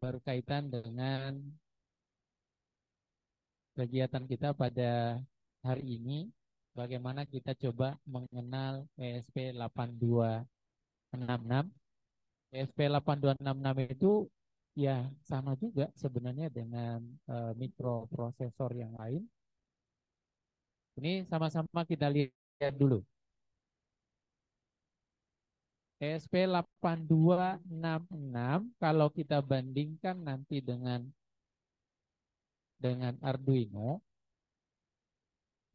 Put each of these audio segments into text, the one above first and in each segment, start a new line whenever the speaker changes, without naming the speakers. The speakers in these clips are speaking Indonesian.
berkaitan dengan kegiatan kita pada hari ini. Bagaimana kita coba mengenal ESP 8266. ESP 8266 itu ya sama juga sebenarnya dengan mikroprosesor yang lain. Ini sama-sama kita lihat dulu. ESP 8266 kalau kita bandingkan nanti dengan Arduino,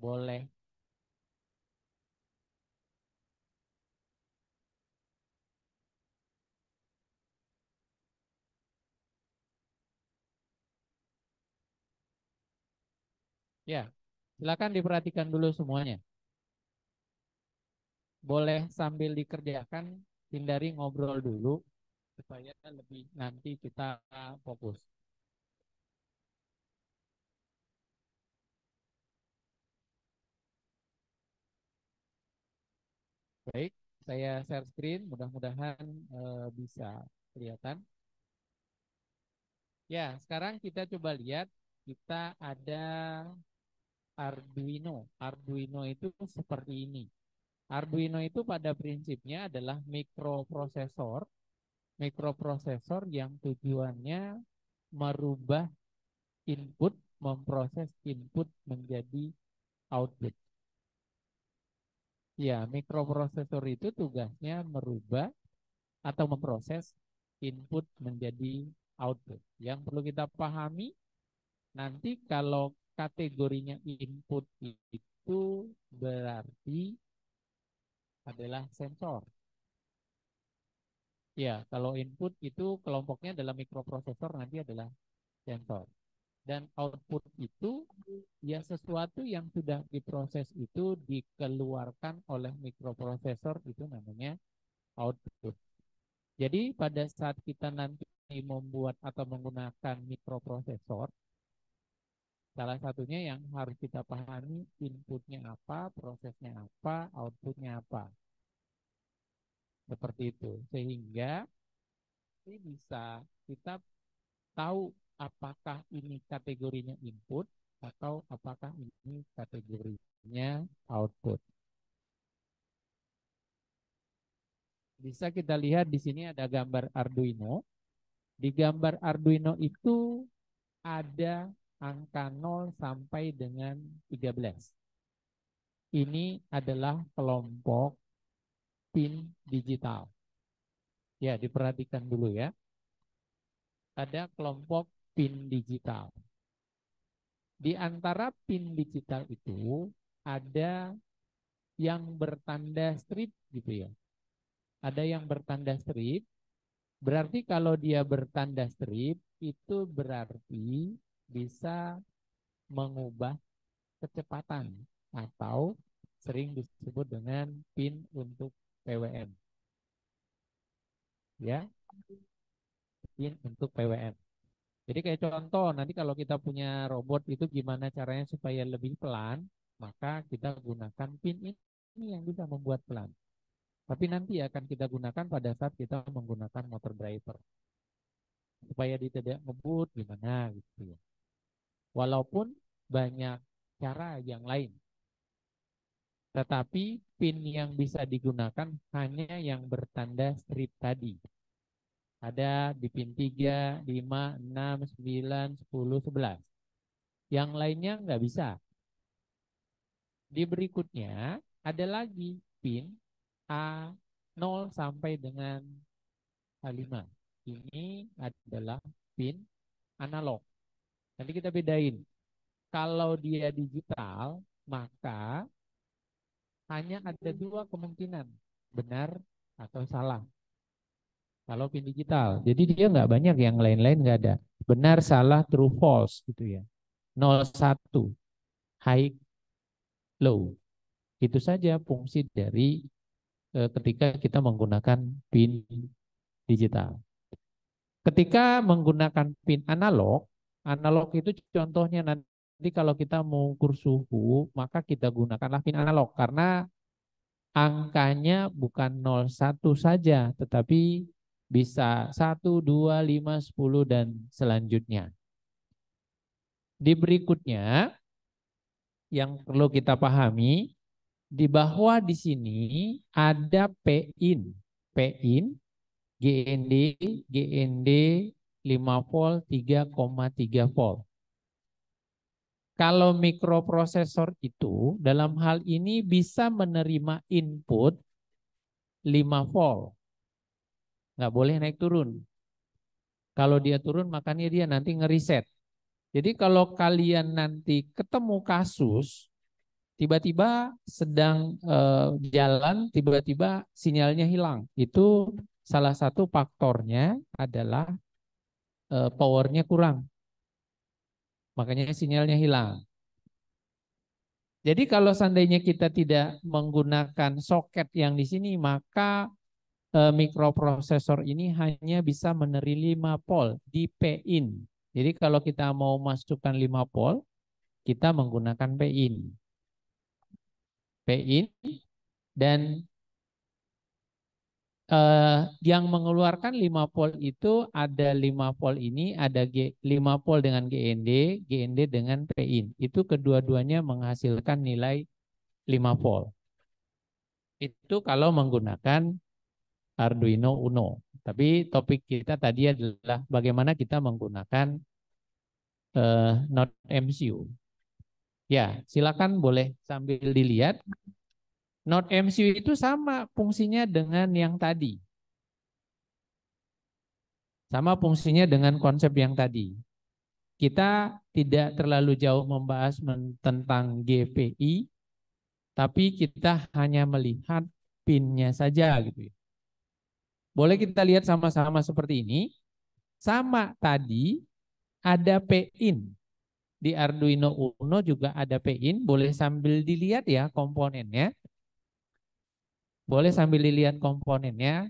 boleh ya, silakan diperhatikan dulu semuanya. Boleh sambil dikerjakan, hindari ngobrol dulu supaya lebih nanti kita fokus. Baik, saya share screen, mudah-mudahan bisa kelihatan. Ya, sekarang kita coba lihat, kita ada Arduino. Arduino itu seperti ini. Arduino itu pada prinsipnya adalah mikroprosesor yang tujuannya merubah input, memproses input menjadi output. Ya, mikroprosesor itu tugasnya merubah atau memproses input menjadi output. Yang perlu kita pahami, nanti kalau kategorinya input itu berarti adalah sensor. Ya, kalau input itu kelompoknya dalam mikroprosesor nanti adalah sensor. Dan output itu ya sesuatu yang sudah diproses itu dikeluarkan oleh mikroprosesor, itu namanya output. Jadi pada saat kita nanti membuat atau menggunakan mikroprosesor, salah satunya yang harus kita pahami inputnya apa, prosesnya apa, outputnya apa. Seperti itu. Sehingga ini bisa kita tahu apakah ini kategorinya input atau apakah ini kategorinya output. Bisa kita lihat di sini ada gambar Arduino. Di gambar Arduino itu ada angka 0 sampai dengan 13. Ini adalah kelompok pin digital. Ya, diperhatikan dulu ya. Ada kelompok pin digital. Di antara pin digital itu ada yang bertanda strip gitu ya. Ada yang bertanda strip, berarti kalau dia bertanda strip itu berarti bisa mengubah kecepatan atau sering disebut dengan pin untuk PWM. Ya, pin untuk PWM. Jadi kayak contoh, nanti kalau kita punya robot itu gimana caranya supaya lebih pelan, maka kita gunakan pin ini yang bisa membuat pelan. Tapi nanti akan kita gunakan pada saat kita menggunakan motor driver. Supaya dia tidak ngebut gimana gitu ya. Walaupun banyak cara yang lain. Tetapi pin yang bisa digunakan hanya yang bertanda strip tadi. Ada di pin 3, 5, 6, 9, 10, 11. Yang lainnya nggak bisa. Di berikutnya ada lagi pin A0 sampai dengan A5. Ini adalah pin analog. Nanti kita bedain. Kalau dia digital, maka hanya ada dua kemungkinan, benar atau salah. Kalau pin digital, jadi dia nggak banyak, yang lain-lain nggak ada. Benar, salah, true, false gitu ya. 01, high, low. Itu saja fungsi dari ketika kita menggunakan pin digital. Ketika menggunakan pin analog, analog itu contohnya nanti kalau kita mengukur suhu, maka kita gunakanlah pin analog karena angkanya bukan 01 saja, tetapi Bisa 1, 2, 5, 10, dan selanjutnya. Di berikutnya, yang perlu kita pahami, di bawah di sini ada Pin. Pin, GND, GND 5 volt, 3,3 volt. Kalau mikroprosesor itu dalam hal ini bisa menerima input 5 volt. Nggak boleh naik turun. Kalau dia turun makanya dia nanti ngeriset. Jadi kalau kalian nanti ketemu kasus tiba-tiba sedang jalan, tiba-tiba sinyalnya hilang. Itu salah satu faktornya adalah powernya kurang. Makanya sinyalnya hilang. Jadi kalau seandainya kita tidak menggunakan soket yang di sini, maka mikroprosesor ini hanya bisa menerima 5 volt di Pin. Jadi kalau kita mau masukkan 5 volt, kita menggunakan Pin. Pin dan yang mengeluarkan 5 volt itu ada 5 volt ini, ada 5 volt dengan GND, GND dengan Pin. Itu kedua-duanya menghasilkan nilai 5 volt. Itu kalau menggunakan Arduino Uno. Tapi topik kita tadi adalah bagaimana kita menggunakan Node MCU. Ya, silakan boleh sambil dilihat. Node MCU itu sama fungsinya dengan yang tadi. Sama fungsinya dengan konsep yang tadi. Kita tidak terlalu jauh membahas tentang GPI, tapi kita hanya melihat pinnya saja gitu ya. Boleh kita lihat sama-sama seperti ini. Sama tadi ada Pin. Di Arduino Uno juga ada Pin. Boleh sambil dilihat ya komponennya. Boleh sambil dilihat komponennya.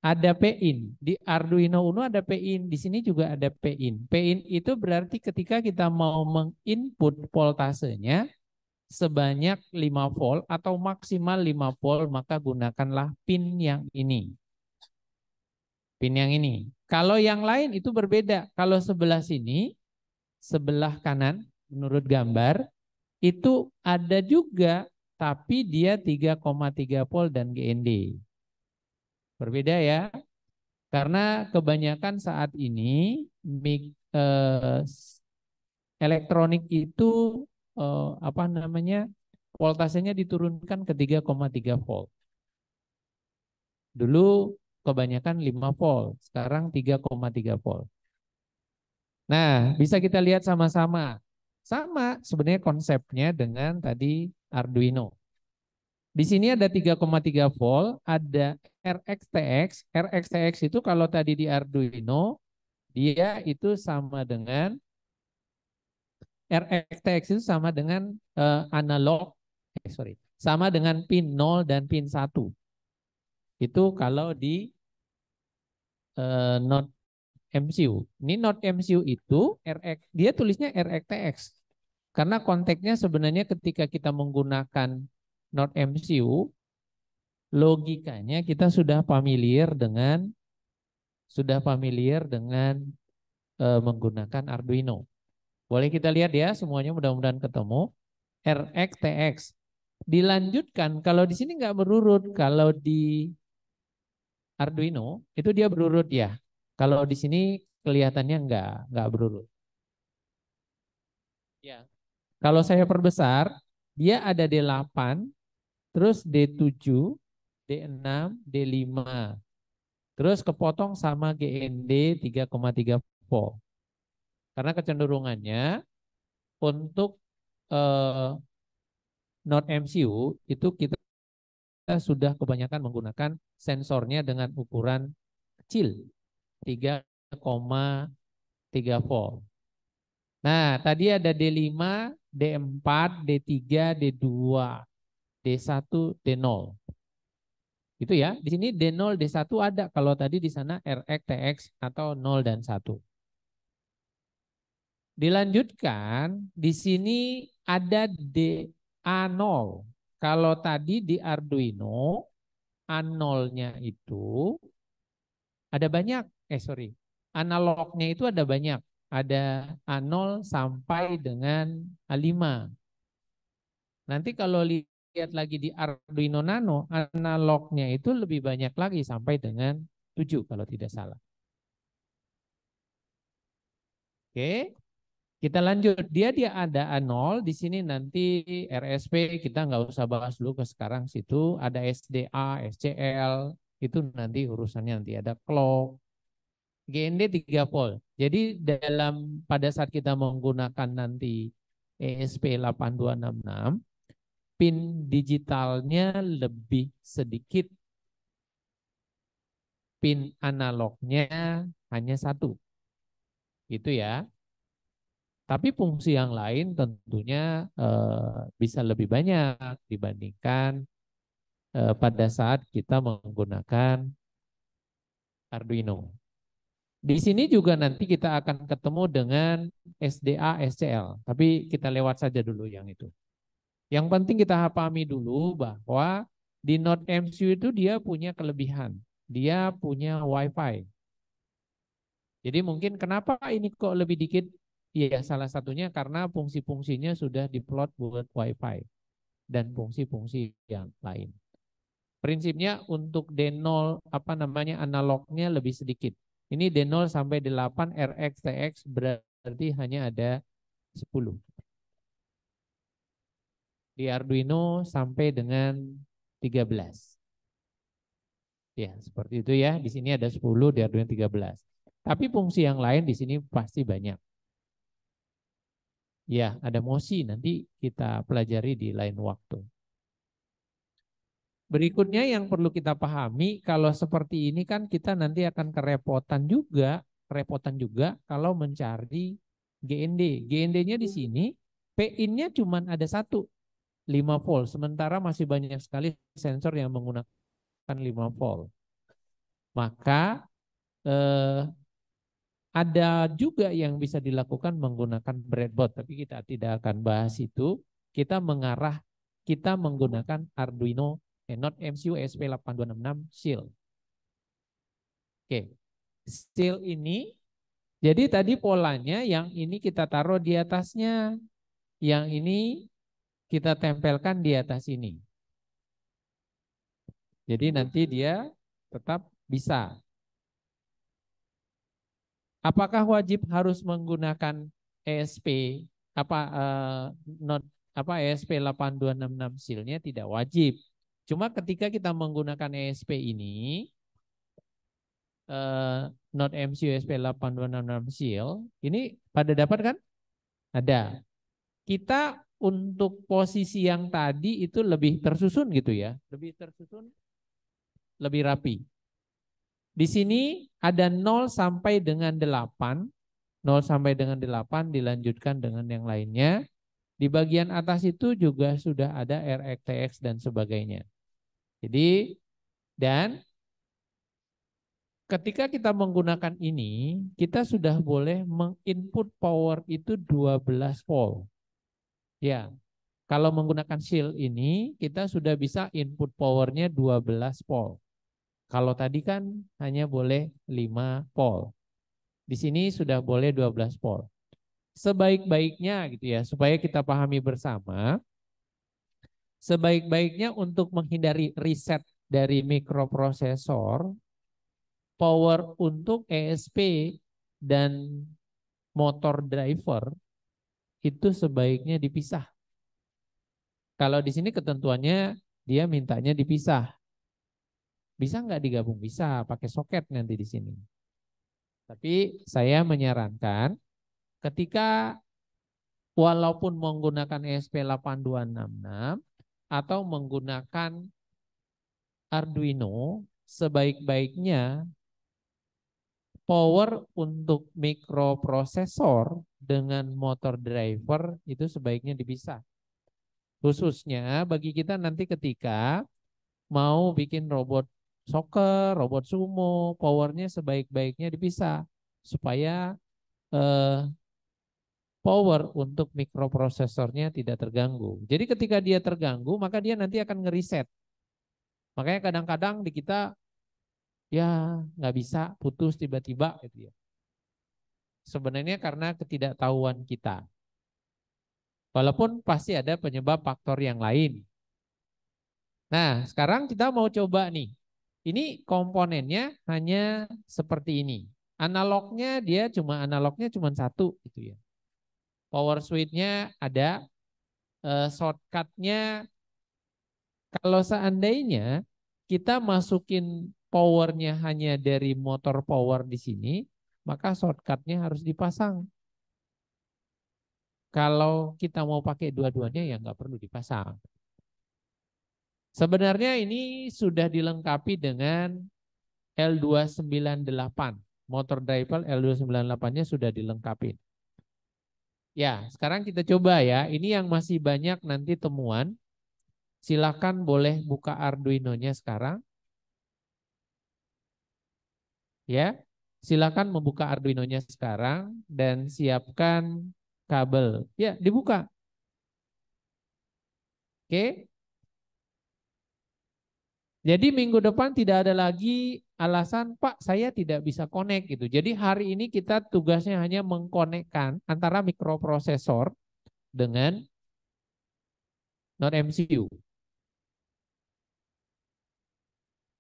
Ada Pin. Di Arduino Uno ada Pin. Di sini juga ada Pin. Pin itu berarti ketika kita mau menginput voltasenya sebanyak 5 volt atau maksimal 5 volt, maka gunakanlah pin yang ini. Pin yang ini. Kalau yang lain itu berbeda. Kalau sebelah sini, sebelah kanan menurut gambar, itu ada juga, tapi dia 3,3 volt dan GND. Berbeda ya. Karena kebanyakan saat ini elektronik itu apa namanya, voltasenya diturunkan ke 3,3 volt. Dulu kebanyakan 5 volt, sekarang 3,3 volt. Nah, bisa kita lihat sama-sama. Sama sebenarnya konsepnya dengan tadi Arduino. Di sini ada 3,3 volt, ada RxTx. RxTx itu kalau tadi di Arduino, dia itu sama dengan RxTx itu sama dengan analog, sama dengan pin 0 dan pin 1. Itu kalau di Node MCU. Ini Node MCU itu dia tulisnya RxTx. Karena konteksnya sebenarnya ketika kita menggunakan Node MCU, logikanya kita sudah familiar dengan menggunakan Arduino. Boleh kita lihat ya, semuanya mudah-mudahan ketemu. RxTx. Dilanjutkan, kalau di sini nggak berurut, kalau di Arduino itu dia berurut ya. Kalau di sini kelihatannya nggak berurut. Ya. Kalau saya perbesar, dia ada D8, terus D7, D6, D5. Terus kepotong sama GND 3,3 volt. Karena kecenderungannya untuk Node MCU itu kita sudah kebanyakan menggunakan sensornya dengan ukuran kecil 3,3 volt. Nah, tadi ada D5, D4, D3, D2, D1, D0. Itu ya. Di sini D0, D1 ada. Kalau tadi di sana RX, TX atau 0 dan 1. Dilanjutkan, di sini ada DA0. Kalau tadi di Arduino, A0-nya itu Ada banyak, analognya itu ada banyak. Ada A0 sampai dengan A5. Nanti kalau lihat lagi di Arduino Nano, analognya itu lebih banyak lagi sampai dengan 7 kalau tidak salah. Oke, kita lanjut. Dia ada A0 di sini nanti RSP kita nggak usah bahas dulu ke sekarang situ. Ada SDA, SCL, itu nanti urusannya nanti ada clock. GND 3 volt. Jadi pada saat kita menggunakan nanti ESP8266, pin digitalnya lebih sedikit, pin analognya hanya 1. Gitu ya. Tapi fungsi yang lain tentunya bisa lebih banyak dibandingkan pada saat kita menggunakan Arduino. Di sini juga nanti kita akan ketemu dengan SDA, SCL. Tapi kita lewat saja dulu yang itu. Yang penting kita pahami dulu bahwa di Node MCU itu dia punya kelebihan. Dia punya Wi-Fi. Jadi mungkin kenapa ini kok lebih dikit? Ya salah satunya karena fungsi-fungsinya sudah diplot buat Wi-Fi dan fungsi-fungsi yang lain. Prinsipnya untuk D0 analognya lebih sedikit. Ini D0 sampai 8 RX TX berarti hanya ada 10. Di Arduino sampai dengan 13. Ya, seperti itu ya. Di sini ada 10, di Arduino 13. Tapi fungsi yang lain di sini pasti banyak. Ya, ada MOSI nanti kita pelajari di lain waktu. Berikutnya yang perlu kita pahami, kalau seperti ini kan kita nanti akan kerepotan juga kalau mencari GND. GND-nya di sini, P-in-nya cuma ada 1, 5 volt. Sementara masih banyak sekali sensor yang menggunakan 5 volt. Maka ada juga yang bisa dilakukan menggunakan breadboard, tapi kita tidak akan bahas itu. Kita menggunakan Arduino Node MCU ESP8266 Shield. Oke, Shield ini, jadi tadi polanya yang ini kita taruh di atasnya, yang ini kita tempelkan di atas ini. Jadi nanti dia tetap bisa. Apakah wajib harus menggunakan ESP Node ESP8266 Shield-nya? Tidak wajib. Cuma ketika kita menggunakan ESP ini Node MCU ESP8266 Shield, ini pada dapat kan? Ada. Kita untuk posisi yang tadi itu lebih tersusun gitu ya. Lebih tersusun, lebih rapi. Di sini ada 0 sampai dengan 8. 0 sampai dengan 8 dilanjutkan dengan yang lainnya. Di bagian atas itu juga sudah ada RxTx dan sebagainya. Jadi, dan ketika kita menggunakan ini, kita sudah boleh menginput power itu 12 volt. Ya, kalau menggunakan shield ini, kita sudah bisa input powernya 12 volt. Kalau tadi kan hanya boleh 5 volt. Di sini sudah boleh 12 volt. Sebaik-baiknya gitu ya, supaya kita pahami bersama, sebaik-baiknya untuk menghindari reset dari mikroprosesor, power untuk ESP dan motor driver itu sebaiknya dipisah. Kalau di sini ketentuannya dia mintanya dipisah. Bisa nggak digabung? Bisa, pakai soket nanti di sini. Tapi saya menyarankan ketika walaupun menggunakan ESP8266 atau menggunakan Arduino, sebaik-baiknya power untuk mikroprosesor dengan motor driver itu sebaiknya dipisah. Khususnya bagi kita nanti ketika mau bikin robot soccer, robot sumo, powernya sebaik-baiknya dipisah supaya power untuk mikroprosesornya tidak terganggu. Jadi ketika dia terganggu, maka dia nanti akan ngeriset. Makanya kadang-kadang di kita Ya nggak bisa, putus tiba-tiba gitu ya. Sebenarnya karena ketidaktahuan kita. Walaupun pasti ada penyebab faktor yang lain. Nah, sekarang kita mau coba nih. Ini komponennya hanya seperti ini. Analognya cuma satu gitu ya. Power switch-nya ada, shortcut-nya kalau seandainya kita masukin powernya hanya dari motor power di sini, maka shortcut-nya harus dipasang. Kalau kita mau pakai dua-duanya ya nggak perlu dipasang. Sebenarnya ini sudah dilengkapi dengan L298. Motor driver L298-nya sudah dilengkapi. Ya, sekarang kita coba ya. Ini yang masih banyak nanti temuan. Silakan boleh buka Arduino-nya sekarang. Ya, silakan membuka Arduino-nya sekarang dan siapkan kabel. Ya, dibuka. Oke. Jadi minggu depan tidak ada lagi alasan, Pak, saya tidak bisa connect gitu. Jadi hari ini kita tugasnya hanya mengkonekkan antara mikroprosesor dengan non MCU.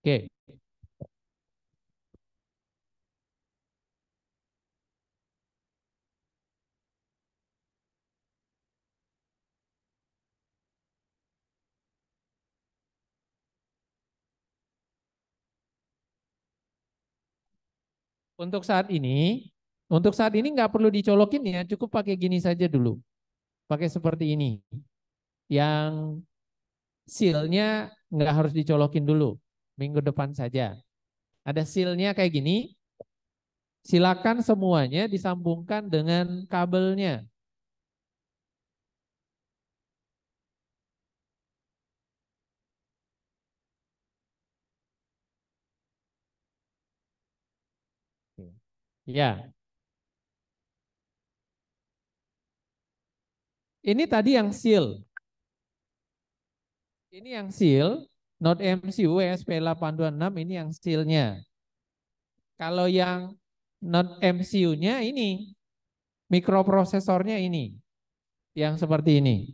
Oke. Untuk saat ini, nggak perlu dicolokin ya, cukup pakai gini saja dulu. Pakai seperti ini. Yang seal-nya nggak harus dicolokin dulu. Minggu depan saja. Ada seal-nya kayak gini. Silakan semuanya disambungkan dengan kabelnya. Ya, ini tadi yang seal. Ini yang seal, Node MCU ESP8266 ini yang seal-nya. Kalau yang Node MCU-nya ini, mikroprosesornya ini, yang seperti ini.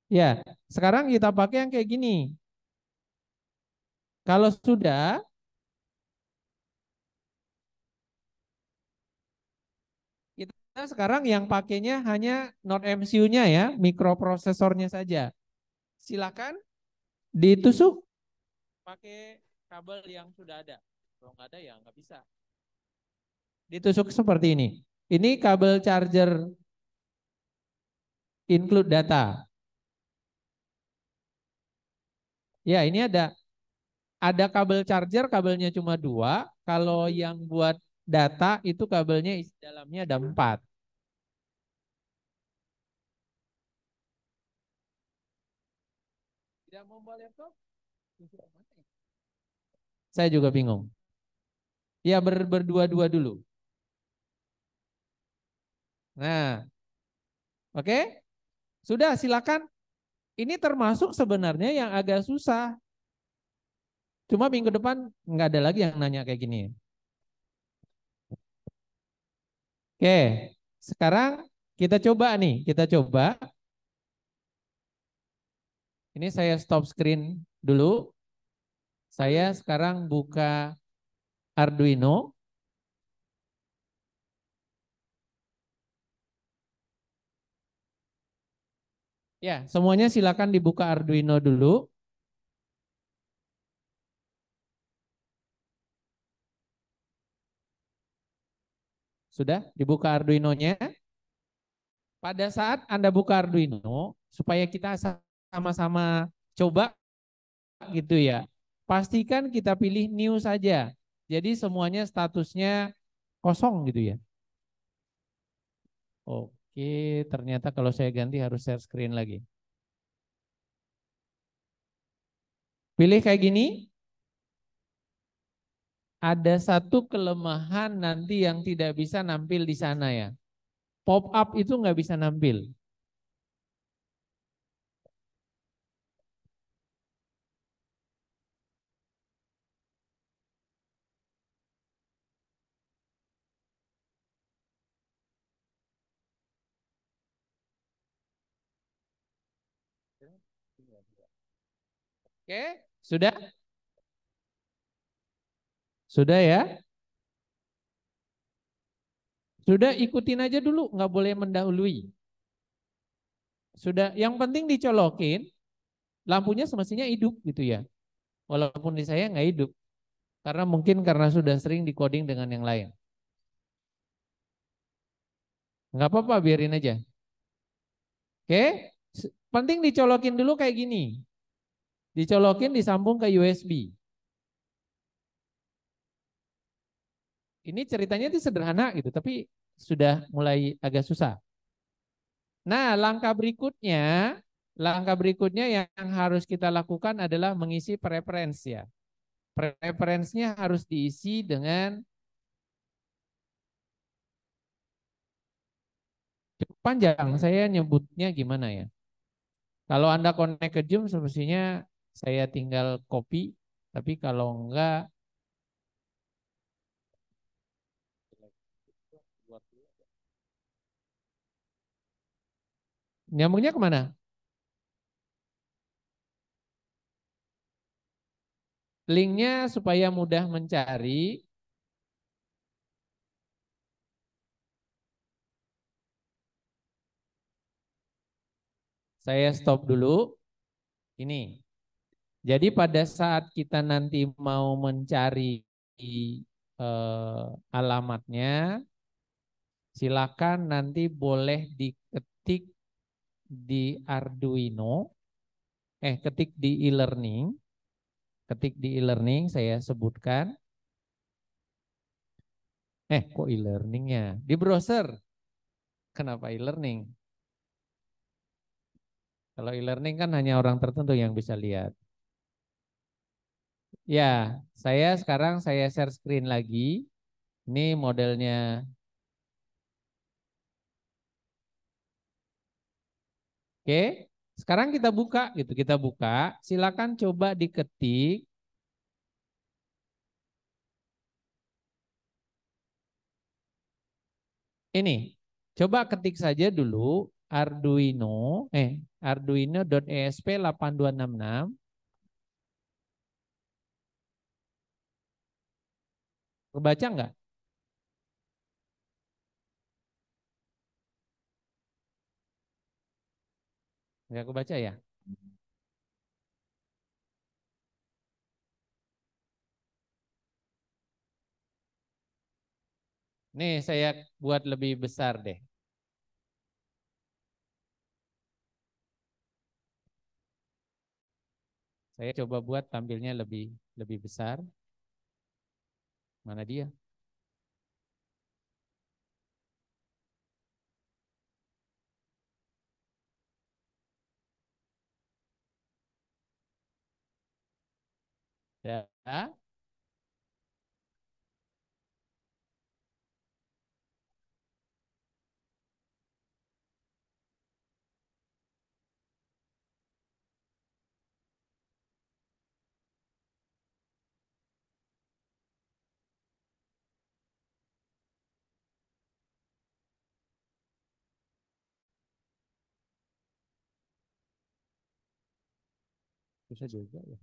Ya, sekarang kita pakai yang kayak gini. Kalau sudah, kita sekarang yang pakainya hanya Node MCU-nya ya, mikroprosesornya saja. Silakan ditusuk pakai kabel yang sudah ada. Kalau nggak ada ya nggak bisa. Ditusuk seperti ini. Ini kabel charger include data. Ya, ini ada kabel charger, kabelnya cuma dua. Kalau yang buat data itu kabelnya isi dalamnya ada 4. Tidak mau bawa laptop? Saya juga bingung. Ya berdua-dua dulu. Nah, oke. Sudah silakan. Ini termasuk sebenarnya yang agak susah. Cuma minggu depan nggak ada lagi yang nanya kayak gini. Oke, sekarang kita coba nih, kita coba. Ini saya stop screen dulu. Saya sekarang buka Arduino. Ya, semuanya silakan dibuka Arduino dulu. Sudah dibuka Arduino-nya. Pada saat Anda buka Arduino, supaya kita sama-sama coba gitu ya. Pastikan kita pilih new saja. Jadi semuanya statusnya kosong gitu ya. Oke, ternyata kalau saya ganti harus share screen lagi. Pilih kayak gini. Ada satu kelemahan nanti yang tidak bisa nampil di sana ya. Pop up itu nggak bisa nampil. Oke, sudah? Sudah ya? Sudah, ikutin aja dulu, nggak boleh mendahului. Sudah, yang penting dicolokin, lampunya semestinya hidup gitu ya. Walaupun di saya nggak hidup, karena mungkin karena sudah sering di-coding dengan yang lain. Nggak apa-apa, biarin aja. Oke, penting dicolokin dulu kayak gini. Dicolokin, disambung ke USB. Ini ceritanya itu sederhana gitu, tapi sudah mulai agak susah. Nah, langkah berikutnya yang harus kita lakukan adalah mengisi preference ya. Preferensinya harus diisi dengan cukup panjang. Saya nyebutnya gimana ya? Kalau Anda connect ke Zoom, semestinya saya tinggal copy, tapi kalau enggak, nyambungnya kemana? Linknya supaya mudah mencari. Saya stop dulu. Ini. Jadi pada saat kita nanti mau mencari alamatnya, silakan nanti boleh diketik di Arduino, ketik di e-learning, saya sebutkan. Kok e-learningnya? Di browser. Kenapa e-learning? Kalau e-learning kan hanya orang tertentu yang bisa lihat. Ya, sekarang saya share screen lagi. Ini modelnya. Oke, sekarang kita buka gitu. Kita buka. Silakan coba diketik. Ini, coba ketik saja dulu Arduino.esp8266. Kebaca nggak? Nggak kebaca ya? Nih saya buat lebih besar deh. Saya coba buat tampilnya lebih lebih besar. Mana dia? Ya, bisa juga ya.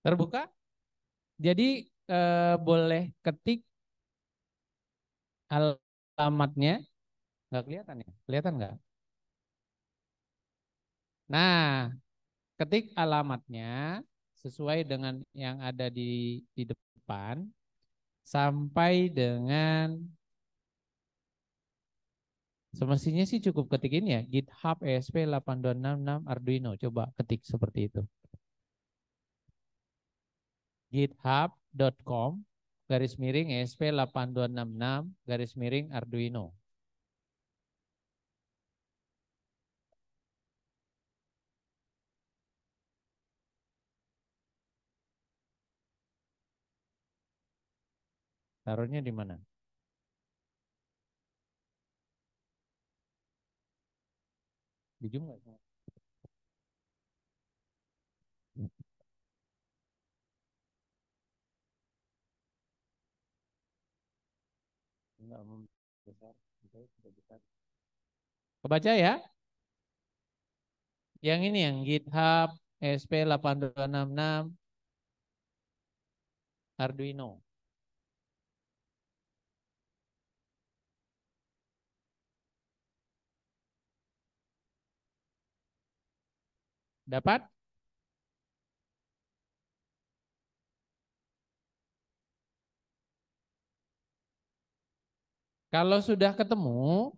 Terbuka? Jadi boleh ketik alamatnya. Nggak kelihatan ya? Kelihatan nggak? Nah, ketik alamatnya sesuai dengan yang ada di depan sampai dengan semestinya sih cukup ketikin ya GitHub ESP8266 Arduino. Coba ketik seperti itu. github.com garis miring ESP8266 garis miring Arduino. Taruhnya di mana? Di Zoom nggak? Enggak besar. Kebaca ya? Yang ini yang GitHub ESP8266 Arduino. Dapat? Kalau sudah ketemu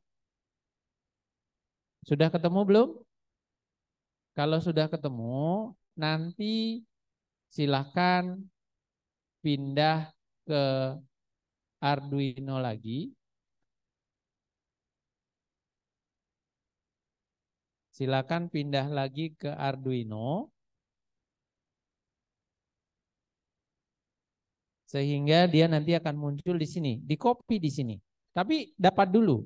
belum? Kalau sudah ketemu, nanti silahkan pindah ke Arduino lagi. Silakan pindah lagi ke Arduino sehingga dia nanti akan muncul di sini, di copy di sini. Tapi dapat dulu.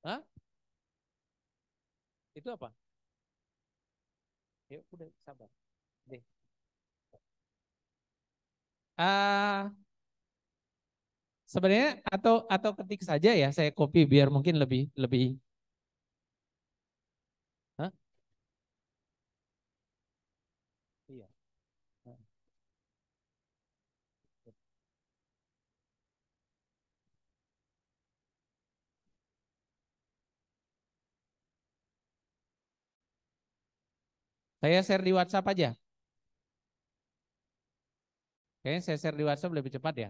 Hah? Itu apa? Ya udah sabar. Deh. Sebenarnya atau ketik saja ya, saya copy biar mungkin lebih lebih. Hah? Iya. Saya share di WhatsApp aja. Kayaknya saya share di WhatsApp lebih cepat ya.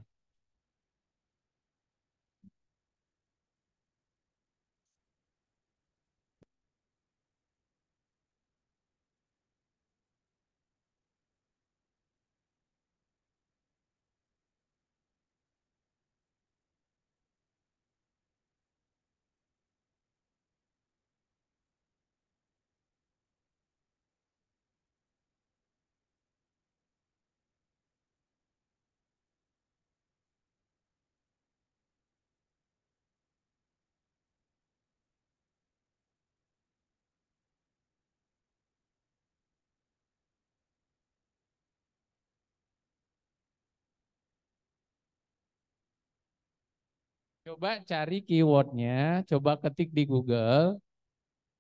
Coba cari keywordnya, coba ketik di Google.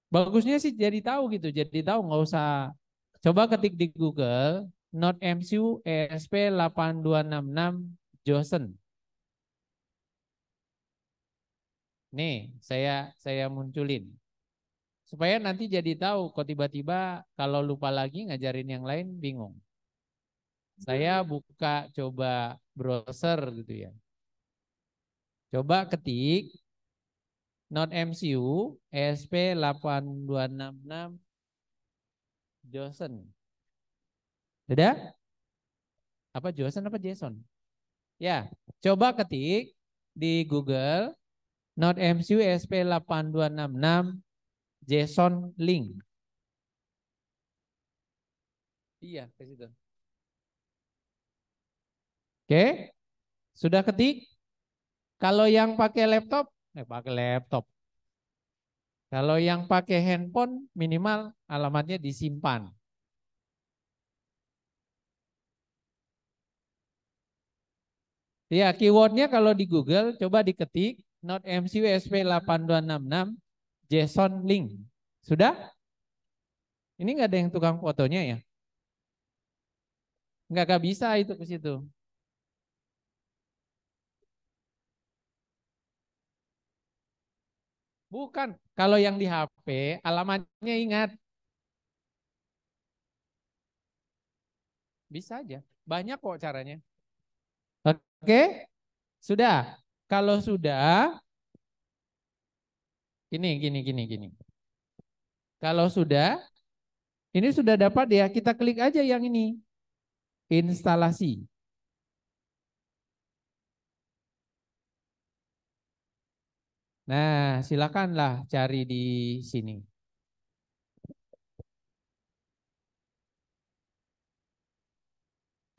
Bagusnya sih jadi tahu gitu, jadi tahu nggak usah. Coba ketik di Google, Node MCU ESP8266 Johnson. Nih, saya munculin. Supaya nanti jadi tahu kok tiba-tiba kalau lupa lagi ngajarin yang lain bingung. Saya buka coba browser gitu ya. Coba ketik Node MCU ESP8266 Johnson. Sudah? Apa Johnson apa Jason? Ya, coba ketik di Google Node MCU ESP8266 JSON link. Iya, ke situ. Oke, sudah ketik? Kalau yang pakai laptop. Kalau yang pakai handphone minimal alamatnya disimpan. Ya, keywordnya kalau di Google coba diketik Node MCU ESP8266 JSON link. Sudah? Ini nggak ada yang tukang fotonya ya? Nggak bisa itu ke situ. Bukan, kalau yang di HP alamatnya ingat. Bisa aja, banyak kok caranya. Oke, sudah. Kalau sudah, gini. Kalau sudah, ini sudah dapat ya, kita klik aja yang ini, instalasi. Nah, silakanlah cari di sini.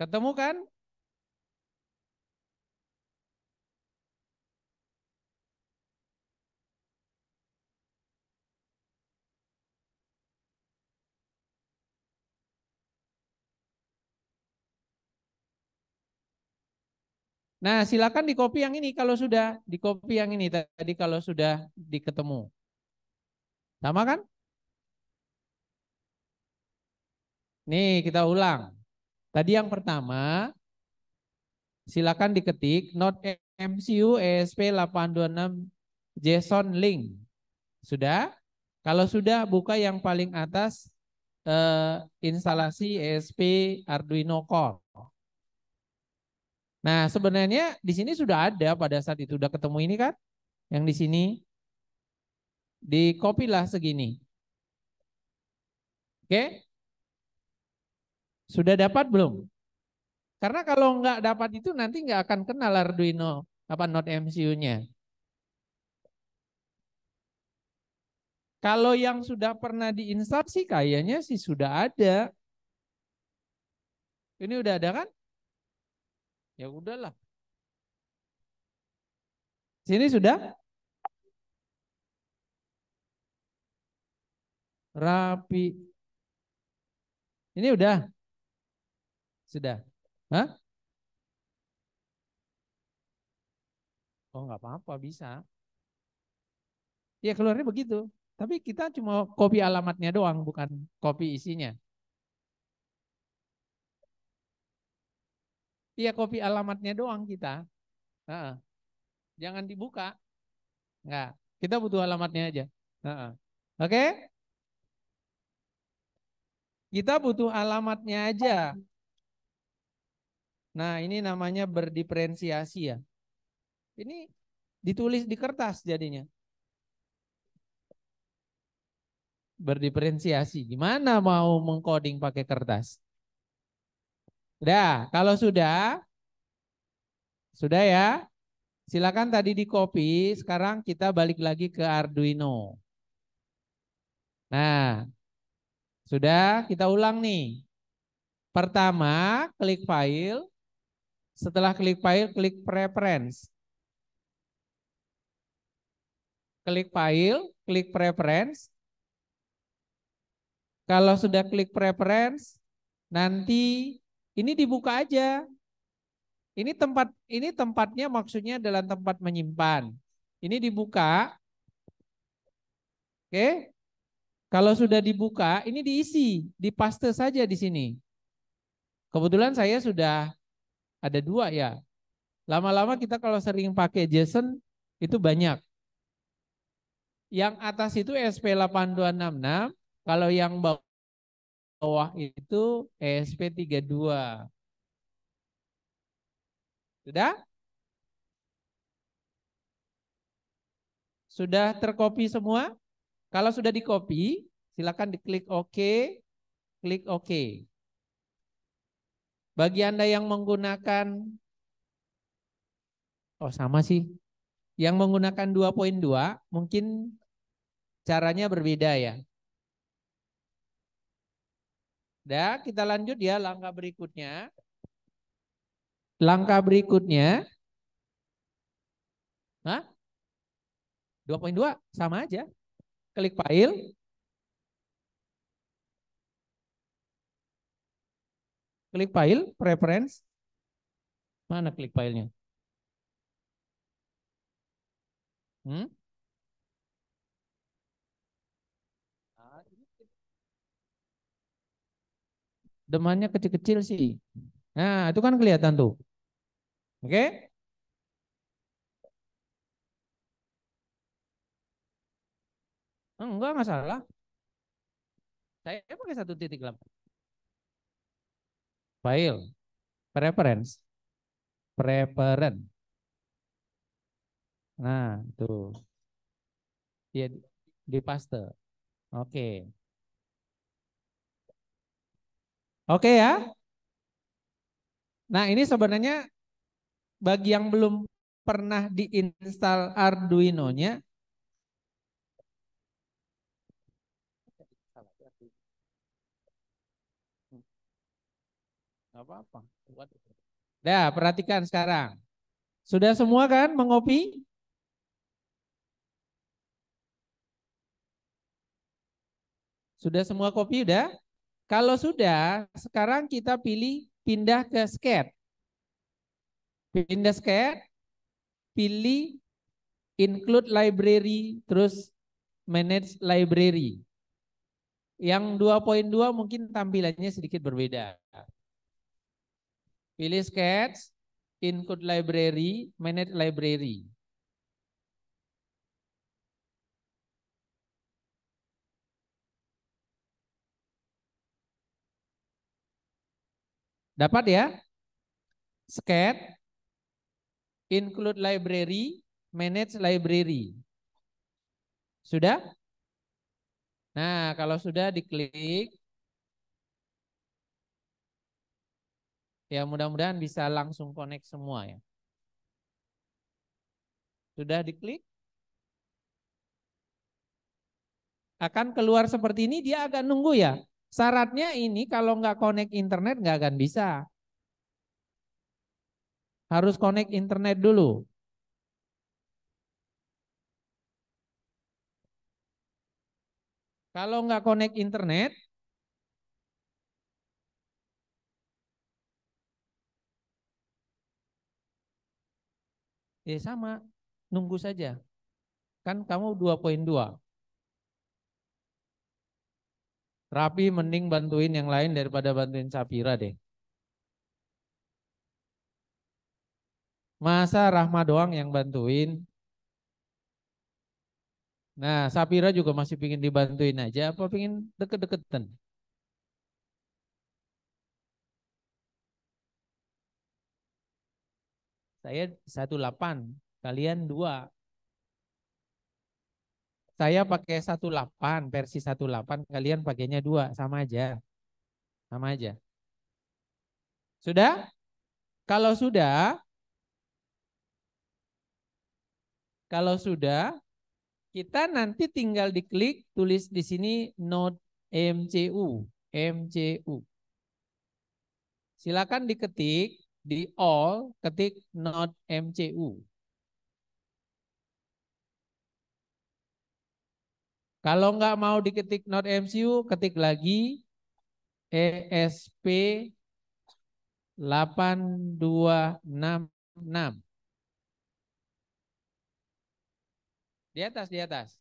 Ketemu kan? Nah, silakan di copy yang ini kalau sudah, di copy yang ini tadi kalau sudah diketemu. Sama kan? Nih, kita ulang. Tadi yang pertama, silakan diketik Node MCU ESP826 JSON link. Sudah? Kalau sudah, buka yang paling atas instalasi ESP Arduino Core. Nah, sebenarnya di sini sudah ada pada saat itu udah ketemu ini kan? Yang di sini di copy lah segini. Oke? Sudah dapat belum? Karena kalau nggak dapat itu nanti nggak akan kenal Arduino apa Node MCU-nya. Kalau yang sudah pernah diinstal sih kayaknya sih sudah ada. Ini udah ada kan? Ya udahlah. Sini sudah rapi. Ini udah, sudah. Hah? Oh nggak apa-apa bisa. Ya keluarnya begitu. Tapi kita cuma copy alamatnya doang, bukan copy isinya. Iya copy alamatnya doang kita. Heeh. Jangan dibuka. Enggak. Kita butuh alamatnya aja. Heeh. Oke? Kita butuh alamatnya aja. Nah ini namanya berdiferensiasi ya. Ini ditulis di kertas jadinya. Berdiferensiasi. Gimana mau mengcoding pakai kertas? Sudah, kalau sudah ya. Silakan tadi di copy, sekarang kita balik lagi ke Arduino. Nah, sudah kita ulang nih. Pertama, klik file. Setelah klik file, klik preference. Klik file, klik preference. Kalau sudah klik preference, nanti ini dibuka aja. Ini tempatnya maksudnya adalah tempat menyimpan. Ini dibuka. Oke. Kalau sudah dibuka, ini diisi, dipaste saja di sini. Kebetulan saya sudah ada dua ya. Lama-lama kita kalau sering pakai JSON itu banyak. Yang atas itu ESP8266, kalau yang bawah itu ESP32. Sudah? Sudah tercopy semua? Kalau sudah di-copy, silakan diklik OK, klik OK. Bagi Anda yang menggunakan, oh sama sih, yang menggunakan 2.2 mungkin caranya berbeda ya. Dah, kita lanjut ya langkah berikutnya. Langkah berikutnya, hah? 2.2 sama aja. Klik file, klik file, preference. Mana klik filenya? Hmm? Demannya kecil-kecil sih. Nah, itu kan kelihatan tuh. Oke? Enggak salah. Saya pakai 1.8. File, preference, preference. Nah, tuh. Dia di paste. Oke. Oke ya. Nah, ini sebenarnya bagi yang belum pernah diinstal Arduino-nya, apa-apa. Dah, perhatikan sekarang. Sudah semua kan mengopi? Sudah semua kopi udah? Kalau sudah, sekarang kita pilih pindah ke Sketch. Pindah Sketch, pilih include library, terus manage library. Yang 2.2 mungkin tampilannya sedikit berbeda. Pilih Sketch, include library, manage library. Dapat ya? Sketch, include library, manage library. Sudah? Nah, kalau sudah diklik, ya mudah-mudahan bisa langsung connect semua ya. Sudah diklik? Akan keluar seperti ini, dia agak nunggu ya. Syaratnya ini kalau nggak connect internet nggak akan bisa. Harus connect internet dulu. Kalau nggak connect internet, ya sama, nunggu saja. Kan kamu 2.2. Rapi mending bantuin yang lain daripada bantuin Sapira deh. Masa Rahma doang yang bantuin? Nah, Sapira juga masih pingin dibantuin aja, apa pingin deket-deketan? Saya 18, kalian 2. Saya pakai 18, versi 18, kalian pakainya 2, sama aja. Sama aja. Sudah? Kalau sudah, kita nanti tinggal diklik tulis di sini Node MCU, MCU. Silakan diketik di all, ketik Node MCU. Kalau nggak mau diketik Node MCU, ketik lagi ESP 8266. Di atas, di atas.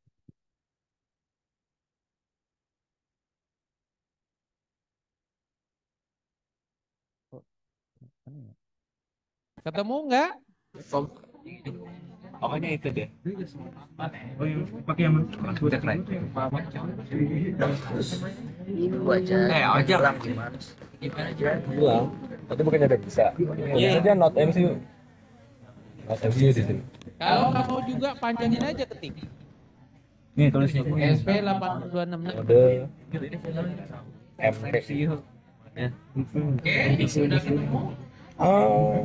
Ketemu nggak?
Pokoknya itu deh. Oh, yang pakai yang udah keren.
Itu aja.
Ojek.
Gimana aja?
Bilang, tapi bukannya udah bisa. Iya. Dia not MCU. Not MCU di sini.
Kalau kamu juga panjangin aja ketik.
Nih tulisnya.
ESP 8266.
Mode MCU. Ya.
Oke, sudah ketemu.
Oh.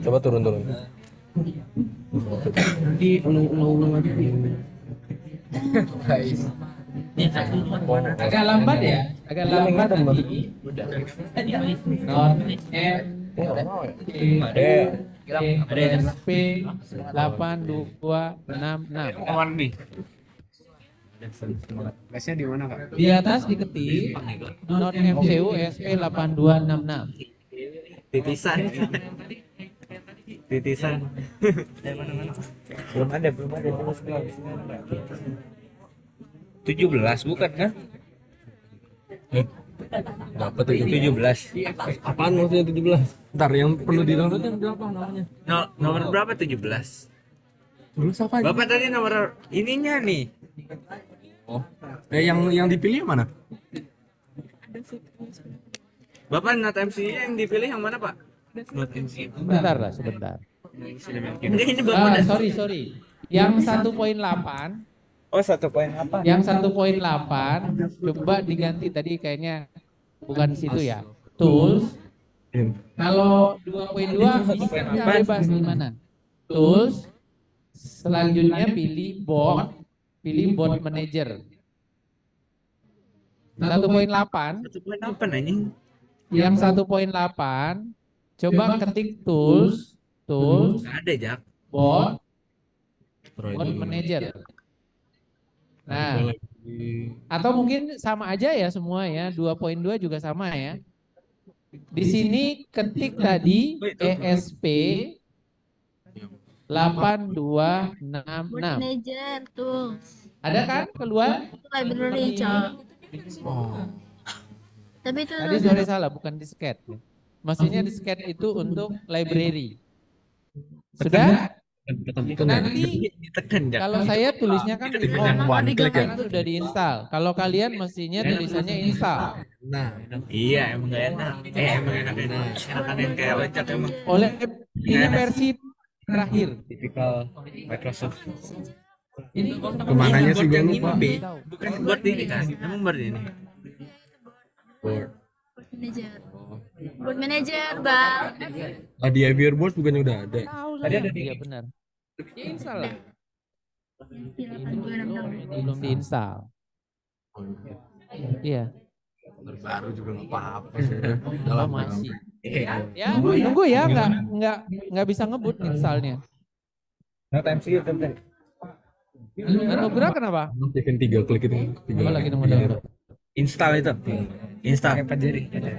Coba turun.
Nanti ulang aja. Guys.
Agak lambat ya, agak lambat nanti. Not M ESP 8266.
Awan nih.
Lesnya di mana, Kak?
Di atas diketik Not MCU ESP 8266.
Titisan. belum ada 17 bukan kan? Berapa tuh 17? Apaan maksudnya 17? Ntar yang perlu di download yang berapa namanya? Nomor berapa 17?
Terus apa?
Bapak tadi nomor ininya nih. Oh. Yang dipilih mana? Bapak Not MC yang dipilih yang mana, Pak? Not MC.
Sebentar lah, sebentar.
Enggak, ini bangunan.
Sorry. Yang 1.8,
Oh, 1.8.
yang 1.8 coba diganti tadi kayaknya bukan situ ya. Tools. Kalau 2.2 bisa bebas di mana? Tools. Selanjutnya pilih board manager. 1.8,
1.8 anjing.
yang 1.8 coba ketik tools
Enggak ada, Jak.
board manager. Nah, atau mungkin sama aja ya semua ya, 2.2 juga sama ya. Di sini ketik tadi ESP 8266.
Manager tuh.
Ada kan keluar?
Itu library, Cok. Tapi itu
Tadi sorry salah, bukan disket. Maksudnya disket itu untuk library. Sudah? Nanti
Ditekan, Jak.
kalau saya tulisnya kan
One click ya.
karena sudah diinstal. Kalau kalian mestinya tulisannya install.
Iya, emang enggak enak. Emang enak. Enakan yang kayak lo, Jak, emang.
Oleh ini versi terakhir.
Tipikal Microsoft.
Ini
Kemananya sih gue lupa.
Bukan buat ini kan, emang buat ini.
manager. Board manager, Bang.
Di Aviar Board bukannya udah ada.
tahu saya. Iya benar. Ya install lah. Ini belum diinstal. Iya.
Baru juga nggak apa-apa.
Oh, masih. Ya, nunggu ya, nggak bisa ngebut installnya. Nugra kenapa?
Bikin 3 klik itu.
Oh, lagi nunggu download.
Install itu. Install.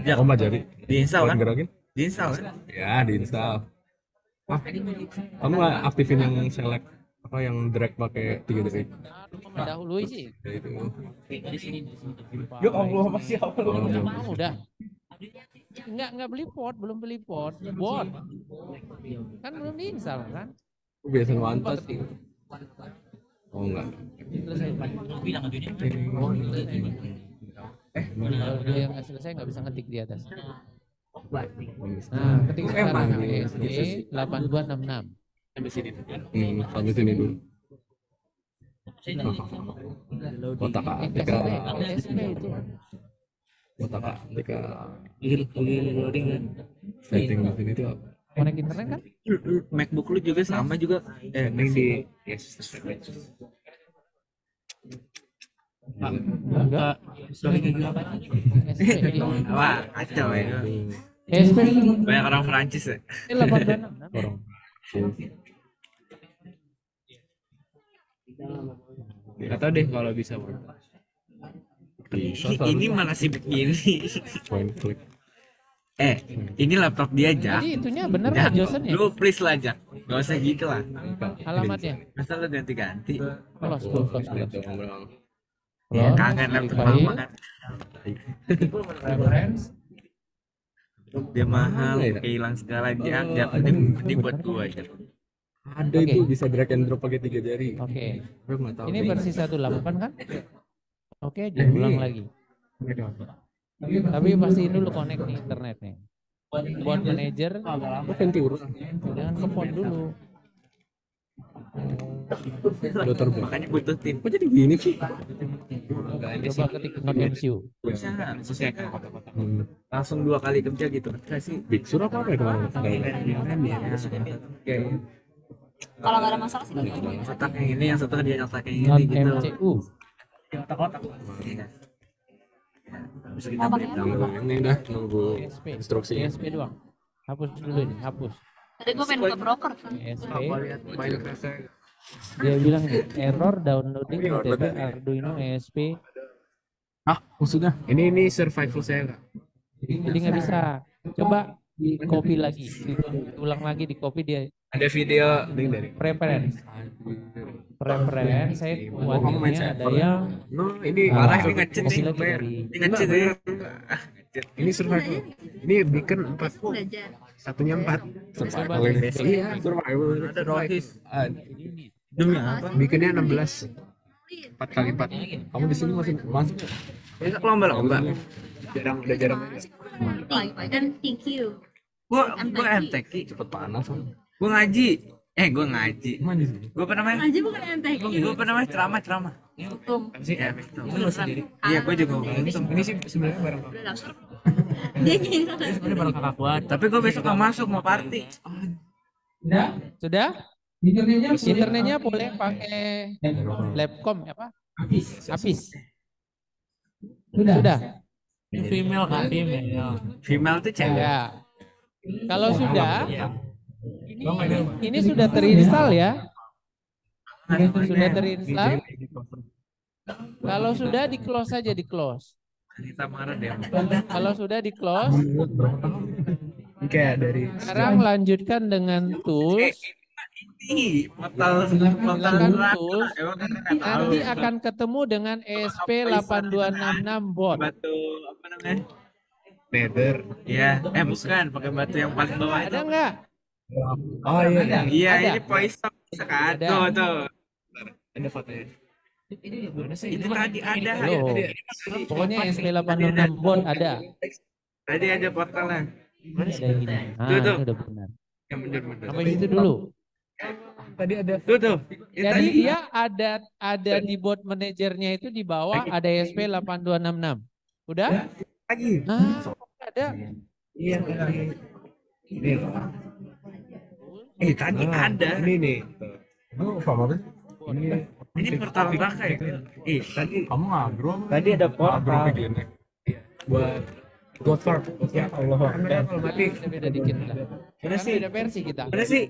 Jak,
Oh, jari.
diinstal kan?
Gerakin?
Diinstal kan?
Ya, diinstal. Kamu nggak aktifin yang select apa yang drag pakai 3 detik?
Mendahului sih.
Ya itu.
Ya Allah, masih apa lu?
Oh, udah. Nggak beli port, belum beli port. Board. Kan belum diinstal kan?
Biasa
Coba
mantas.
ketik.
Oh enggak.
Selesai. Kalau dia yang nggak selesai nggak bisa ngetik di atas. Nah, ketik sekarang ESP 8266.
Sampai sini dulu. Kotak
ESP,
ketika
ESP itu.
kotak ketika
Loading kan?
setting di sini tuh apa?
Connect internet kan?
MacBook lu juga sama juga. Ini di
Enggak. ESP.
wah, kacau ya.
ESP
Banyak orang Prancis ya.
8266.
Orang.
Gak tau deh kalau bisa Word.
Ini mana sih begini?
Point click.
Ini laptop dia, Jak.
Jadi itunya bener nggak Josen ya?
Lu please lah, Jak. Gak usah gitu lah.
Alamatnya.
Masa lu ganti-ganti?
Close.
Kangen laptop mama kan.
Reference.
Dia mahal, hilang segala dia. Jak, ini buat gua aja.
Ada
Oke.
itu bisa drag and drop pakai 3 jari.
Oke.
Gue nggak tahu.
Ini versi 18 kan? Oke, jadi ulang lagi. Tapi pastiin dulu connect nih internetnya. Board manager
Apa ganti urut?
jangan ke phone dulu.
Udah terbang.
Makanya butuh tim.
Kok jadi gini sih?
Coba ketik not MCU.
Bisa sesuaikan.
Hmm.
Langsung 2 kali kerja gitu. Enggak sih?
Big Sur apa ya kemarin?
Kayak
Kalau nggak ada masalah sih.
kotak yang ini, yang satu dia nyotak yang
Not
ini gitu.
MCU.
Kotak-kotak. Iya. Bisa kita
Apa
break
ya?
down.
Ini dah nunggu
ESP.
instruksi.
ESP doang. Hapus dulu ini, hapus.
Tadi gue pengen buka broker.
ESP.
Main kerasa.
Dia bilang nih, error downloading OTP Arduino ESP.
Maksudnya? Ini survival saya nggak?
Jadi nggak bisa. Coba di copy lagi, diulang lagi di copy dia
Ada video link dari.
preference. Saya
kamu main
buatnya ada
server.
yang
No, ini
Ah,
parah
ini
ini.
ngecet
copy
nih.
lagi dari
Ini ngecet ya.
Ini survival. Ini beacon 4.
Belajar.
Satunya 4.
Coba
Survival ini.
basic.
Iya, survival.
Ada rohis.
Ah,
Demi apa?
Beaconnya 16. 4 kali 4. Kamu di sini masih masuk?
Bisa lomba-lomba.
Udah jarang.
Dan thank you.
Gua MTQ.
Cepet panas.
Gue ngaji. Gue ngaji.
Mana sih?
Gue apa namanya?
Aja bukan MTQ.
Gue apa namanya? Ceramah.
Hukum.
Apa sih?
Ya, betul.
Itu lo sendiri.
Iya, gue juga mau
Ini,
untung.
ini sih sebenarnya barang kakak.
Udah daftar. Dia gini.
Sebenarnya barang kakak kuat.
Tapi gue besok gak masuk, mau party.
Sudah? Internetnya boleh pakai Labcom apa? Apis. Sudah.
Female kan female.
Female tuh cewek.
Ya. Kalau sudah,
Iya.
ini sudah terinstall ya. Sudah terinstall. Kalau sudah di close saja, di close.
Kita marah deh.
Kalau sudah di close,
Kayak dari
sekarang lanjutkan dengan tools.
Ini portal
Silakan
neraka.
tools.
Emang kan nggak tahu.
Nanti akan ketemu dengan ESP8266 bot.
Batu apa namanya?
nether.
Iya, bukan, pakai batu yang paling bawah itu.
Ada nggak?
Oh iya.
Iya,
Ada.
ini poison kan.
Ada.
Tuh.
Ada fotonya. Ini mana sih?
Itu tadi ada.
Belum. Pokoknya ESP866 bot ada.
Tadi ada portalnya.
Ada yang gini. Ah,
Tuh.
ini udah benar.
Yang bener-bener.
Sampai situ dulu.
Tadi ada
Tuh. Itu
Jadi
tadi.
dia ada di bot manajernya itu di bawah ada ESP8266. Udah?
Lagi.
Ah, ada.
iya tadi. Ini.
Tadi ada.
Ini nih.
Lu sama apa?
Ini
Ini portal neraka ya. Tadi.
Kamu ngagro?
Tadi ada
Ngagro
portal.
begini.
buat Godfart. Ya Allah. Kamera kalau mati.
Beda dikit lah.
Mana
Kan
sih?
beda versi kita.
Mana sih?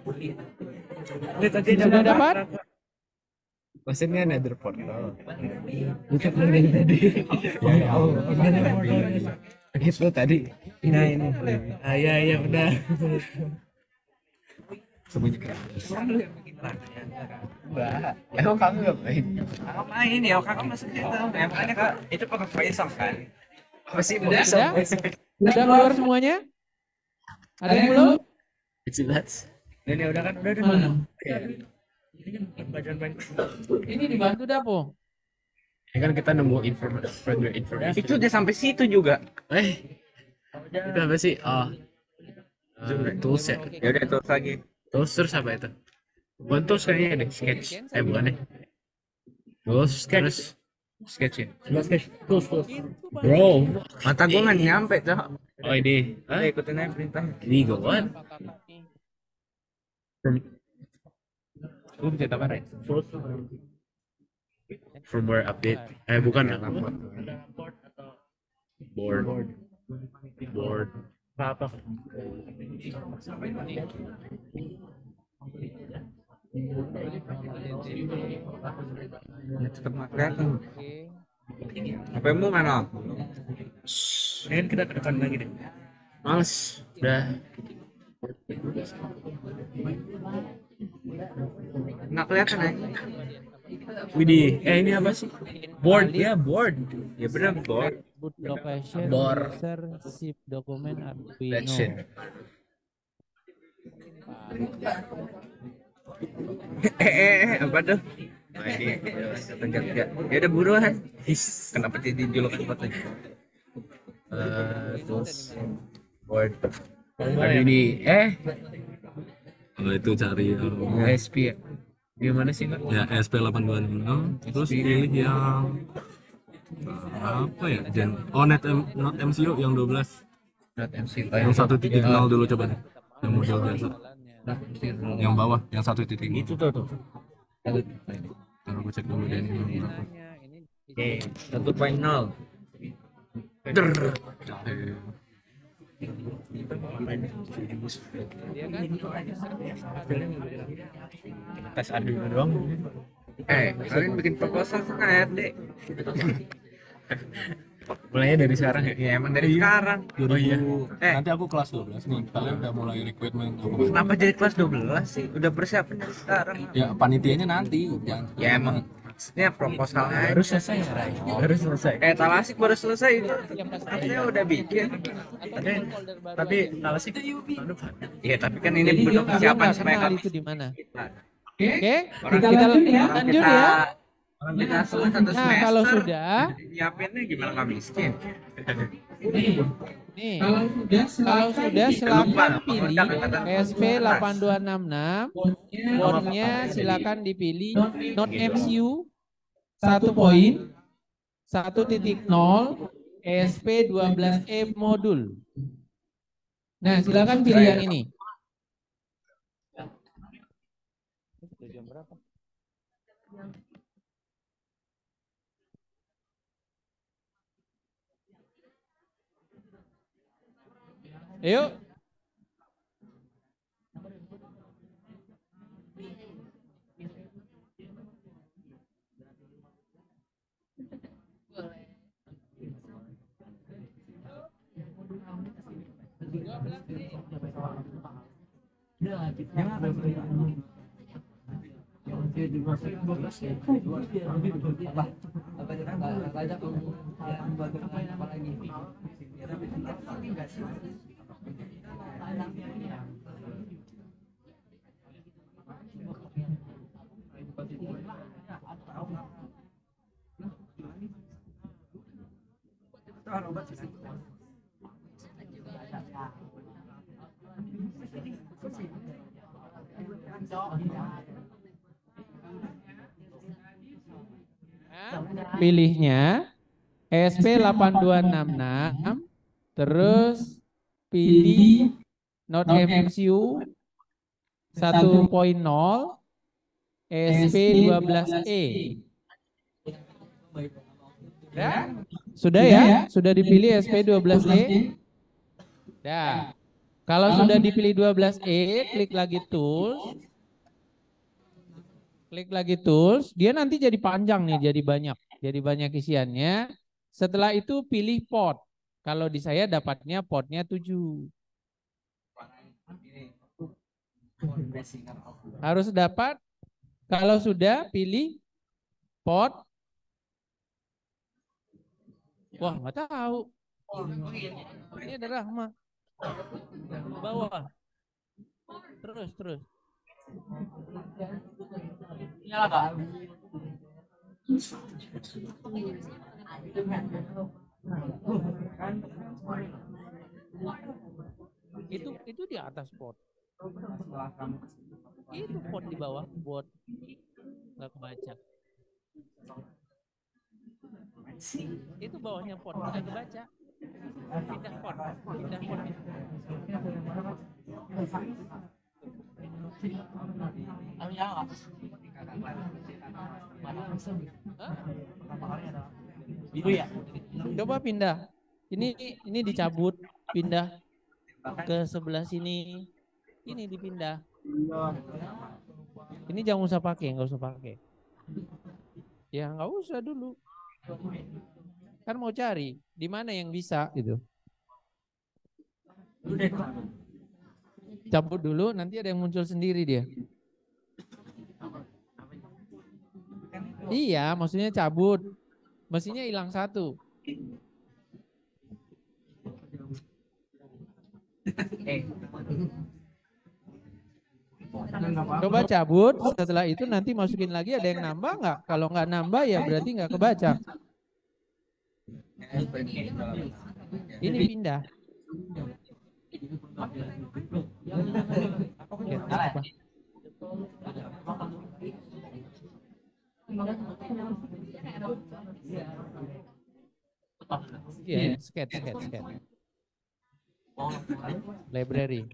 Ini tadi ada
Sudah
portal.
dapat?
Maksudnya nether portal. Bukan yang tadi. Ya Allah. Gitu tadi.
Nah ini.
Iya benar.
Sembunyikan.
Emang kamu ngapain?
Kakak main ya, kakak masuk situ. Ya makanya kak, itu pakai poison kan? Apa sih?
Sudah? Sudah keluar semuanya? Ada yang belum?
Jelas.
Dan ya udah kan, udah.
Mana?
Ini kan bacaan.
Ini dibantu Dapo.
Ini kan kita nemu informasi.
Itu udah sampai situ juga.
Itu apa sih? Oh. Tools ya.
Ya udah terus lagi.
Tools terus apa itu? Bukan tools kayaknya deh, sketch. Bukan deh. Tools terus sketch ya. Sketch. Tools. Bro.
Mata gua nggak nyampe tuh.
Oh ini.
Udah ikutin aja perintah.
Ini gawat. Gue bisa tambahin. Firmware update. Bukan ya. Board. Apa?
Cepet nggak kelihatan.
Oke.
Apa mu mana?
Ini kan kita ke depan lagi deh. Males. Udah.
Nggak kelihatan ya?
Widih. Ini apa sih? Board. Ya, board.
Ya bener board.
Boot location,
Bor.
user, zip dokumen, Arduino.
Action.
Apa tuh? Nah, ini tegak ya. Ya udah buruan. Kenapa jadi julukan foto?
Terus board. Ini
Kalau itu cari
SP ya. Gimana sih Kak?
ya SP826 terus pilih yang apa ya? Not MCU yang 12.
Not MC.
Yang 1.0 dulu coba deh. Yang model biasa. Yang bawah, yang 1.0.
Itu tuh.
Taruh gue cek dulu deh ini berapa.
Oke, 1.0.
Dia kan
Tes Arduino doang.
Kalian bikin proposal kan deh.
Mulainya dari sekarang ya.
Ya emang dari sekarang.
Oh iya.
Eh.
Nanti aku kelas 12 nih. Kalian udah mulai rekrutmen.
Kenapa jadi kelas 12 sih? Udah persiapan dari sekarang.
Ya panitianya nanti. Jangan.
Ya emang maksudnya proposalnya
Harus selesai ya, Ray. Harus selesai.
talasik baru selesai itu.
yang pasti
Artinya udah bikin.
atau folder baru
Tapi
lagi.
kalau sih tahun depan.
Iya tapi kan ini
Jadi
belum
dia
persiapan
nggak
supaya
kenal
kami
itu di mana.
kita.
Oke,
Orang
kita lanjut ya.
Orang kita selesai satu
Nah, kalau
semester.
sudah,
Nyiapinnya gimana kami miskin?
Nih, kalau sudah silakan pilih ESP8266. Boardnya silakan dipilih Note MCU 1.1.0 ESP12E modul. Nah, silakan pilih yang ini. Jam berapa? Yuk. Pilihnya ESP8266, terus pilih Note MCU 1.0 ESP12E. Ya? Sudah ya? Sudah dipilih ESP12E? Dah. Kalau sudah dipilih 12E, klik lagi tools. Klik lagi tools, dia nanti jadi panjang nih, jadi banyak isiannya. Setelah itu pilih port. Kalau di saya dapatnya portnya 7. Harus dapat. Kalau sudah pilih port. Wah, nggak tahu. Ini ada Rahma. Bawah. Terus. Nyala Kak. Itu di atas pot. Itu pot di bawah, pot. Nggak kebaca. Itu bawahnya pot, nggak kebaca. Pindah pot. Itu ya. Coba pindah. Ini dicabut, pindah ke sebelah sini. Ini dipindah. Ini jangan usah pakai, nggak usah pakai. Ya nggak usah dulu. Kan mau cari di mana yang bisa gitu. Cabut dulu, nanti ada yang muncul sendiri dia. Iya, maksudnya cabut. Mesinnya hilang satu. Coba cabut, setelah itu nanti masukin lagi, ada yang nambah nggak? Kalau nggak nambah ya berarti nggak kebaca. Ini pindah. Iya, scan. Library.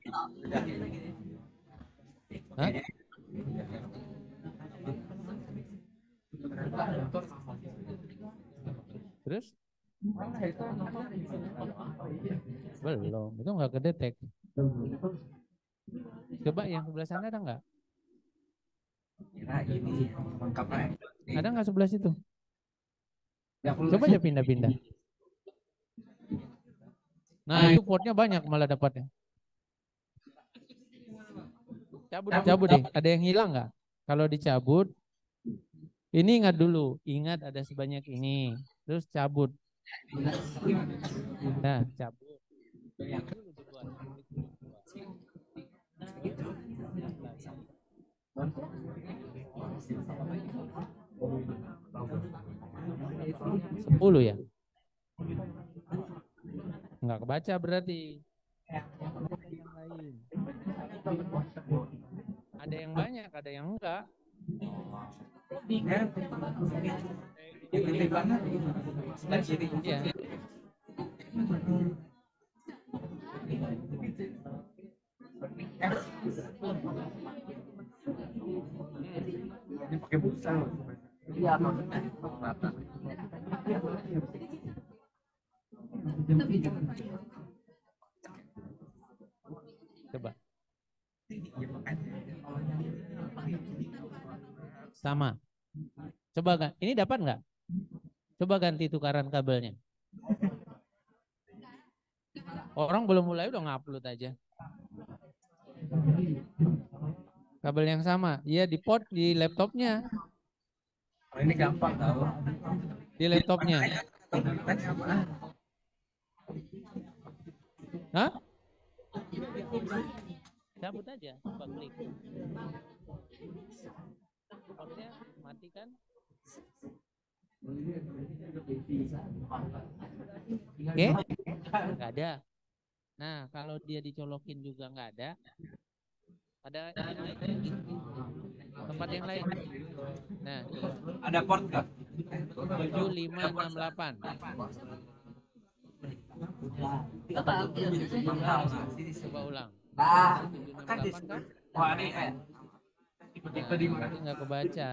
Hah? Terus? Belum, itu nggak kedetek. Coba yang sebelah sana ada nggak? Ada nggak sebelah situ? Coba aja pindah-pindah. Nah itu portnya banyak malah dapatnya. Cabut deh. Ada yang hilang nggak? Kalau dicabut, ini ingat dulu. Ingat ada sebanyak ini. Terus cabut. Nah cabut. 10 ya. Nggak kebaca berarti. Yang lain. Ada yang banyak, ada yang enggak. Ya.
Ini pakai busa. Iya,
Coba. Sama. Coba kan? Ini dapat nggak? Coba ganti tukaran kabelnya. Orang belum mulai udah ngupload aja. Kabel yang sama. Iya di port di laptopnya.
Ini gampang tahu.
Di laptopnya. Hah? Cabut aja, coba klik. Portnya matikan. Oke, nggak ada. Nah, kalau dia dicolokin juga nggak ada. Ada yang lain? Tempat yang lain. Nah, coba.
Ada port nggak?
7568. Coba ulang.
Nah,
768 kan?
wah ini
Nah, ini nggak kebaca.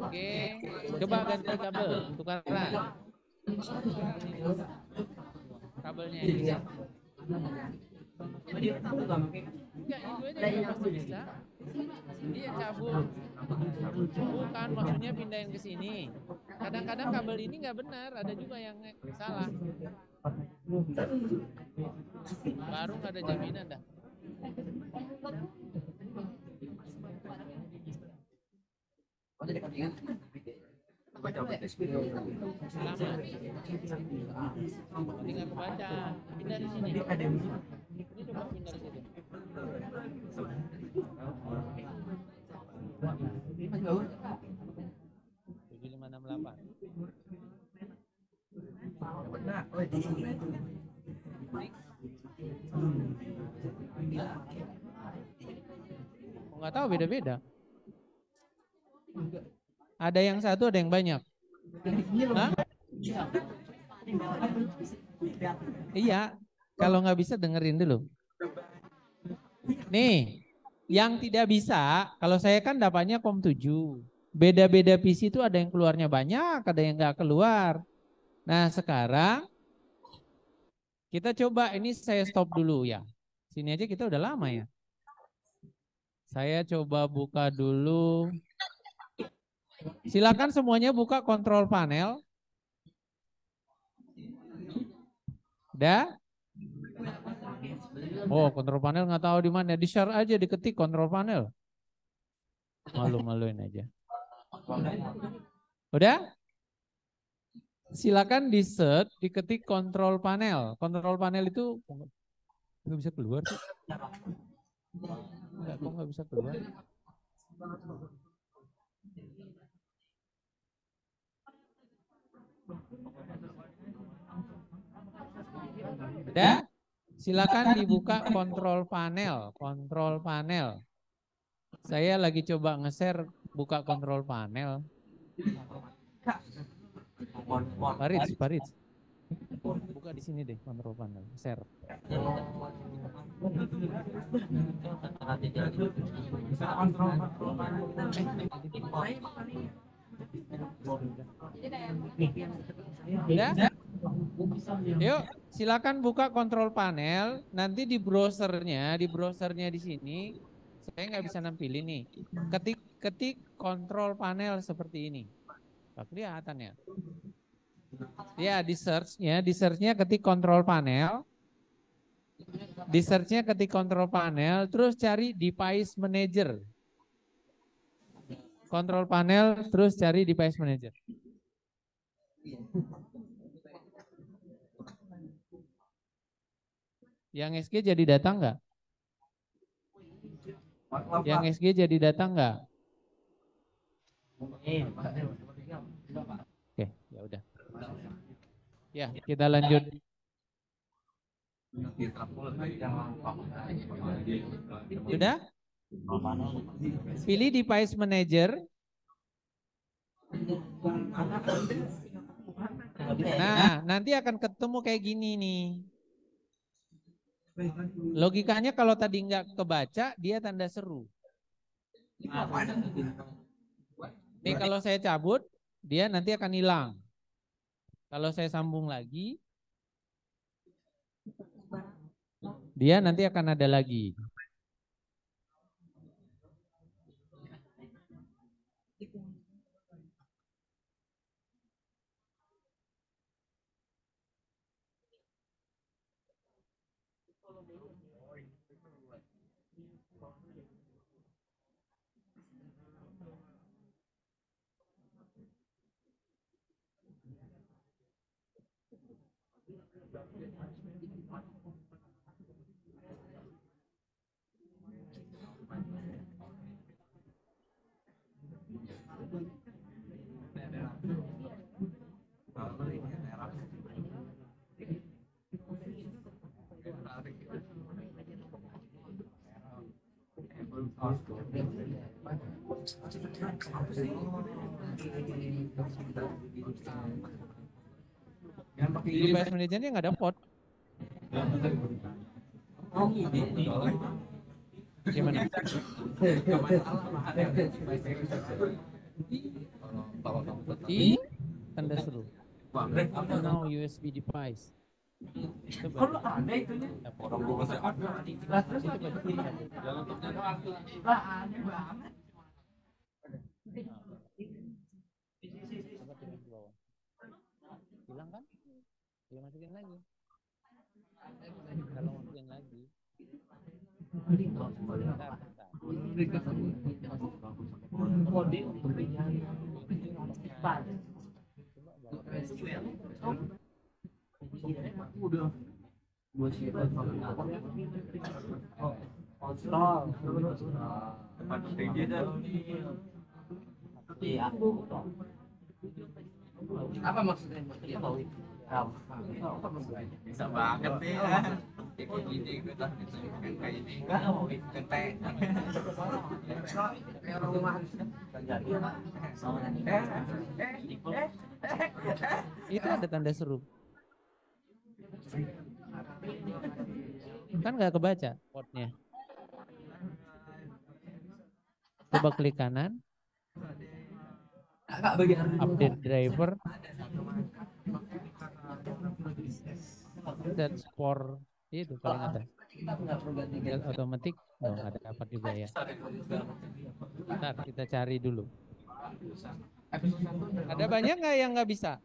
Oke, coba ganti kabel untuk tukaran. Kabelnya ini. Enggak, itu aja yang pasti bisa. Dia cabut. Bukan, maksudnya pindahin ke sini. Kadang-kadang kabel ini nggak benar, ada juga yang salah. Baru nggak ada jaminan dah. Selamat. Ini nggak kebaca. Pindah di sini. Ini coba pindah di situ. 7568. Nggak tahu, beda-beda. Ada yang satu, ada yang banyak. Hah? Iya, kalau nggak bisa dengerin dulu. Nih, yang tidak bisa, kalau saya kan dapatnya COM 7. Beda-beda PC itu ada yang keluarnya banyak, ada yang nggak keluar. Nah, sekarang kita coba, ini saya stop dulu ya. Sini aja kita udah lama ya. Saya coba buka dulu. Silakan semuanya buka kontrol panel. Udah? Oh, kontrol panel nggak tahu di mana. Di share aja, diketik kontrol panel. Malu-maluin aja. Udah? Silakan di search, diketik kontrol panel. Kontrol panel itu nggak bisa keluar sih. Enggak, kok nggak bisa keluar. Udah? Silakan dibuka kontrol panel. Kontrol panel. Saya lagi coba nge-share buka kontrol panel. Parit. Buka di sini deh kontrol panel. Share. Udah? Yuk, silakan buka kontrol panel. Nanti di browsernya di sini saya nggak bisa nampilin nih. Ketik kontrol panel seperti ini. Nggak kelihatan ya? Ya, di searchnya ketik kontrol panel. Di searchnya ketik kontrol panel, terus cari device manager. Kontrol panel, terus cari device manager. Yang SG jadi datang nggak? Yang SG jadi datang nggak? Oke, ya udah. Ya, kita lanjut. Sudah? Pilih device manager. Nah, nanti akan ketemu kayak gini nih. Logikanya kalau tadi nggak kebaca, dia tanda seru. Nih kalau saya cabut, dia nanti akan hilang. Kalau saya sambung lagi, dia nanti akan ada lagi. Device manajernya nggak dapat. Gimana? I tanda seru. Now USB device. Kalau ada itunya. Hilang kan? Dia masukin lagi. Kalau masukin lagi. Bentar.
Apa maksudnya? Bisa banget deh ya. Kayak gini gue tak bisa kayak ini. Kentek.
Itu ada tanda seru. Kan nggak kebaca portnya. Coba klik kanan. Update driver. Dan sport itu paling atas. Otomatis, no, ada dapat juga ya. Bentar, kita cari dulu. Ada banyak nggak yang nggak bisa?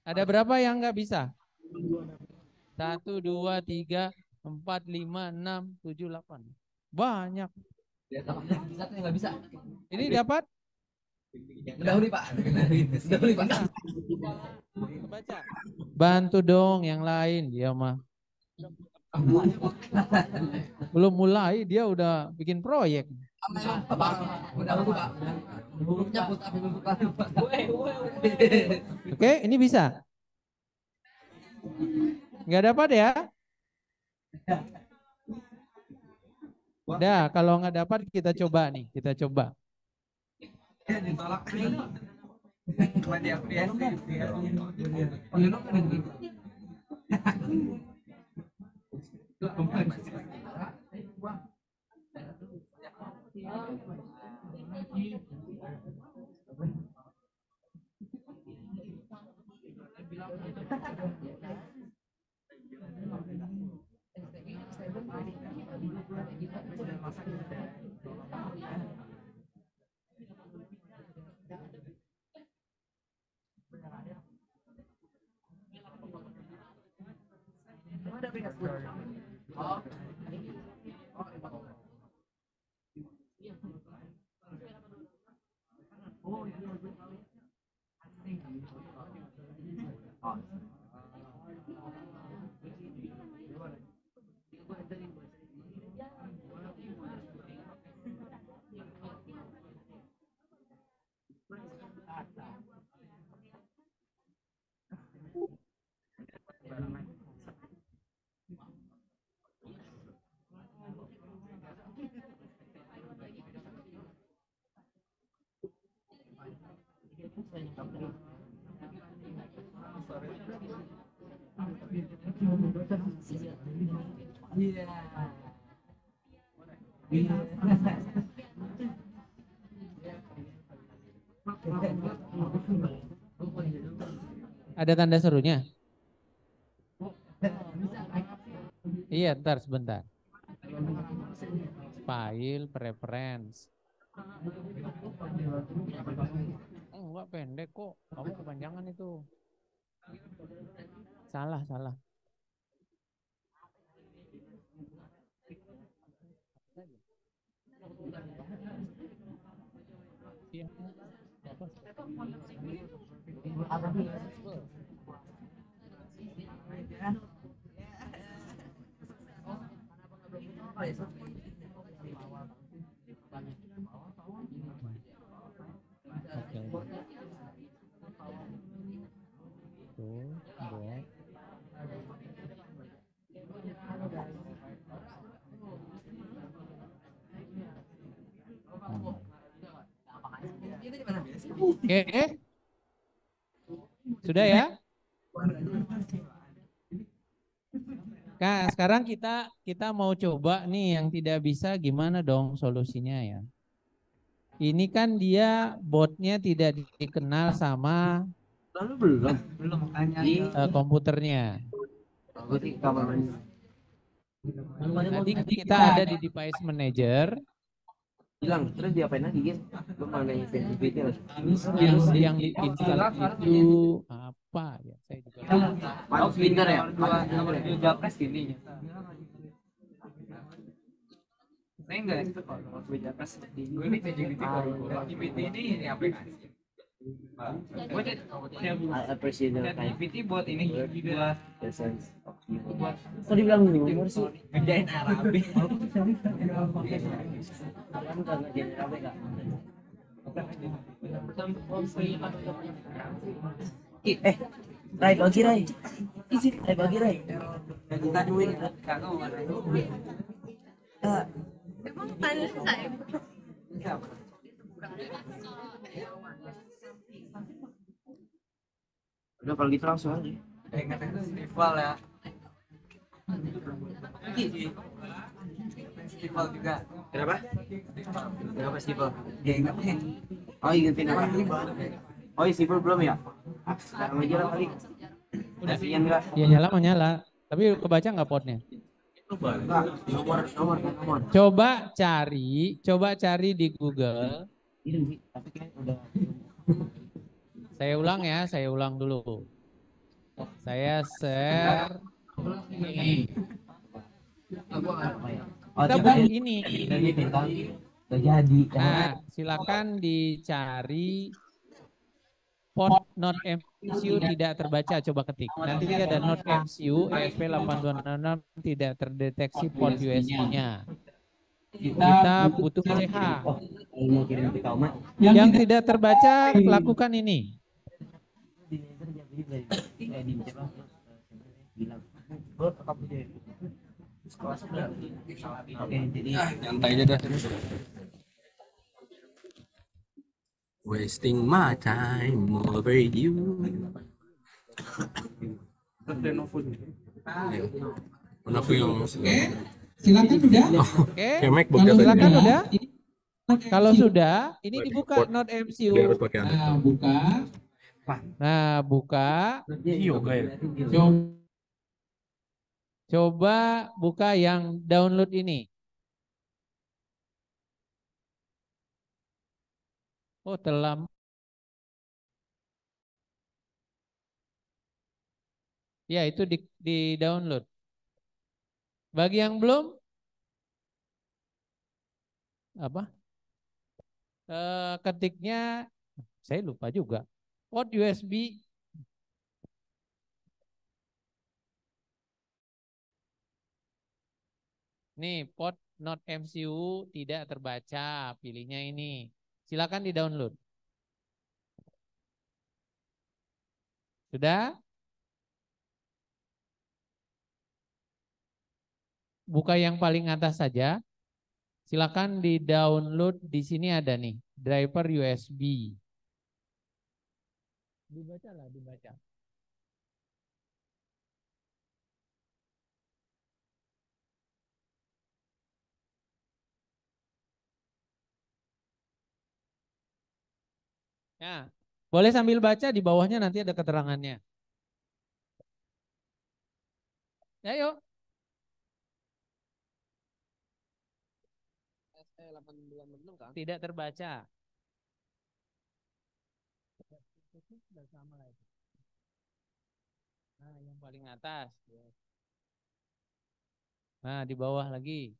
Ada berapa yang nggak bisa? 1, 2, 3, 4, 5, 6, 7, 8. Banyak. Ini dapat?
Mendahului Pak. Mendahului Pak.
Baca. Bantu dong yang lain, dia mah. Belum mulai dia udah bikin proyek. Oke, ini bisa. Nggak dapat ya? Udah, kalau nggak dapat kita coba nih, kita coba. Ada tanda serunya? Iya, ntar sebentar. File preference. Oh, enggak pendek kok. Kamu kepanjangan itu. Salah, salah. Iya. Oke. Tuh, buat. Oke. Sudah ya? Nah, sekarang kita mau coba nih yang tidak bisa gimana dong solusinya ya. Ini kan dia botnya tidak dikenal sama
belum makanya
komputernya. Tadi kita ada di device manager.
bilang terus diapain lagi Gin? Lu mau nanya sensitivity
Virus yang diinstal itu apa ya? Saya juga
Mau pinter ya? Japres gini. Saya enggak itu kalau Japres gue ini ChatGPT ini aplikasi. I appreciate ChatGPT buat ini buat essence of people. Kok dibilang humor sih? Ngerjain Arabi. Kan karena jadi Arabi enggak? Rai bagi Rai. Isi Rai bagi Rai. Kita duit kagak mau
Emang panas saya?
Udah kalau gitu langsung aja. Ingat itu festival ya. Festival juga. Kenapa? Kenapa festival? Ya ingetin. Oh ingetin apa? Oh festival belum ya? Sekarang aja lah kali.
udah.
Kasian enggak?
Ya nyala mau nyala. Tapi kebaca nggak potnya?
Nomor.
Coba cari di Google.
Ini tapi kan udah.
Saya ulang dulu. Saya share ini. Kita butuh ini.
Udah jadi.
Nah, silakan dicari port not MCU tidak terbaca, coba ketik. Nanti ada not MCU ESP8266 tidak terdeteksi port USB-nya. Kita butuh CH. Yang tidak terbaca, lakukan ini.
Nyantai aja dah. Wasting my time over you. Kenapa yang
Silakan sudah.
Oke,
kayak MacBook ya
silakan
tadi?
udah. Kalau sudah, ini dibuka not MCU.
Dia harus pakai ada.
Buka.
Nah, buka.
Yoga ya.
Coba buka yang download ini. Oh, telah. Ya, itu di download. Bagi yang belum, apa? Ketiknya, saya lupa juga. Port USB. Nih, port not MCU tidak terbaca. Pilihnya ini. Silakan di-download. Sudah? Buka yang paling atas saja. Silakan di-download. Di sini ada nih, driver USB. Dibaca lah, dibaca. Ya, boleh sambil baca, di bawahnya nanti ada keterangannya. Ya, yuk. Tidak terbaca. Nah, yang paling atas. Nah, di bawah lagi.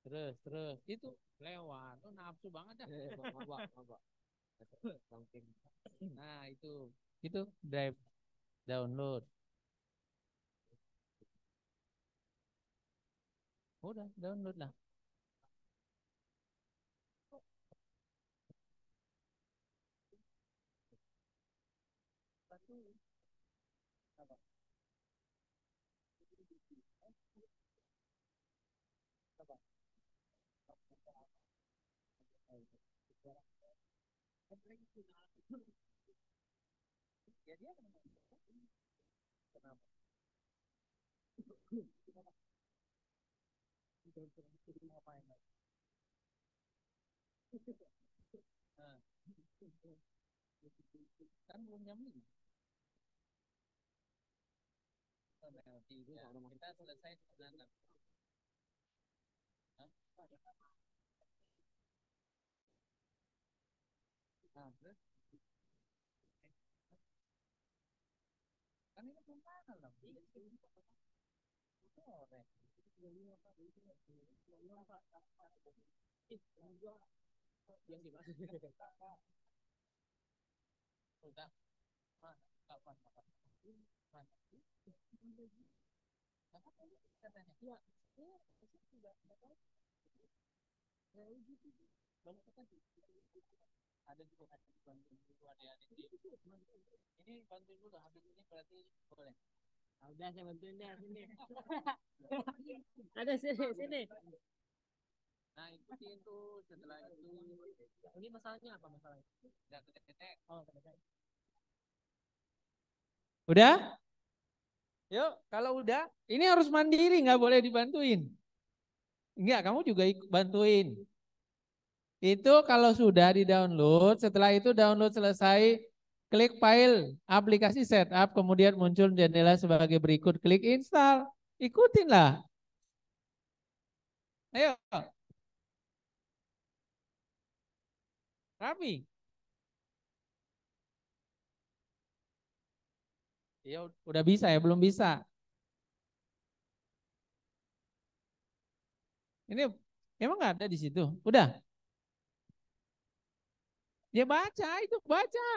Terus. Itu lewat. Oh, nafsu banget dah. Nah, itu. Itu drive download. Udah, download lah. Kan belum jam 5. Kita selesai 9. Nah, terus kan ini belum tanggal dong. Udah. Kapan? Katanya. Ada juga bantuin dulu adik-adik. Ini bantuin dulu, habis ini berarti boleh. Udah saya bantuin deh sini. Ada sini. Nah, ikutin tuh setelah itu. Ini masalahnya apa masalahnya? Enggak ketek-ketek. Oh, ketek. Udah? Yuk, kalau udah, ini harus mandiri, nggak boleh dibantuin. Enggak, kamu juga bantuin. Itu kalau sudah di-download, setelah itu download selesai, klik file, aplikasi setup, kemudian muncul jendela sebagai berikut, klik install. Ikutin lah. Ayo. Rapi. Ya udah bisa ya, belum bisa. Ini emang nggak ada di situ. Udah. Ya baca, itu baca.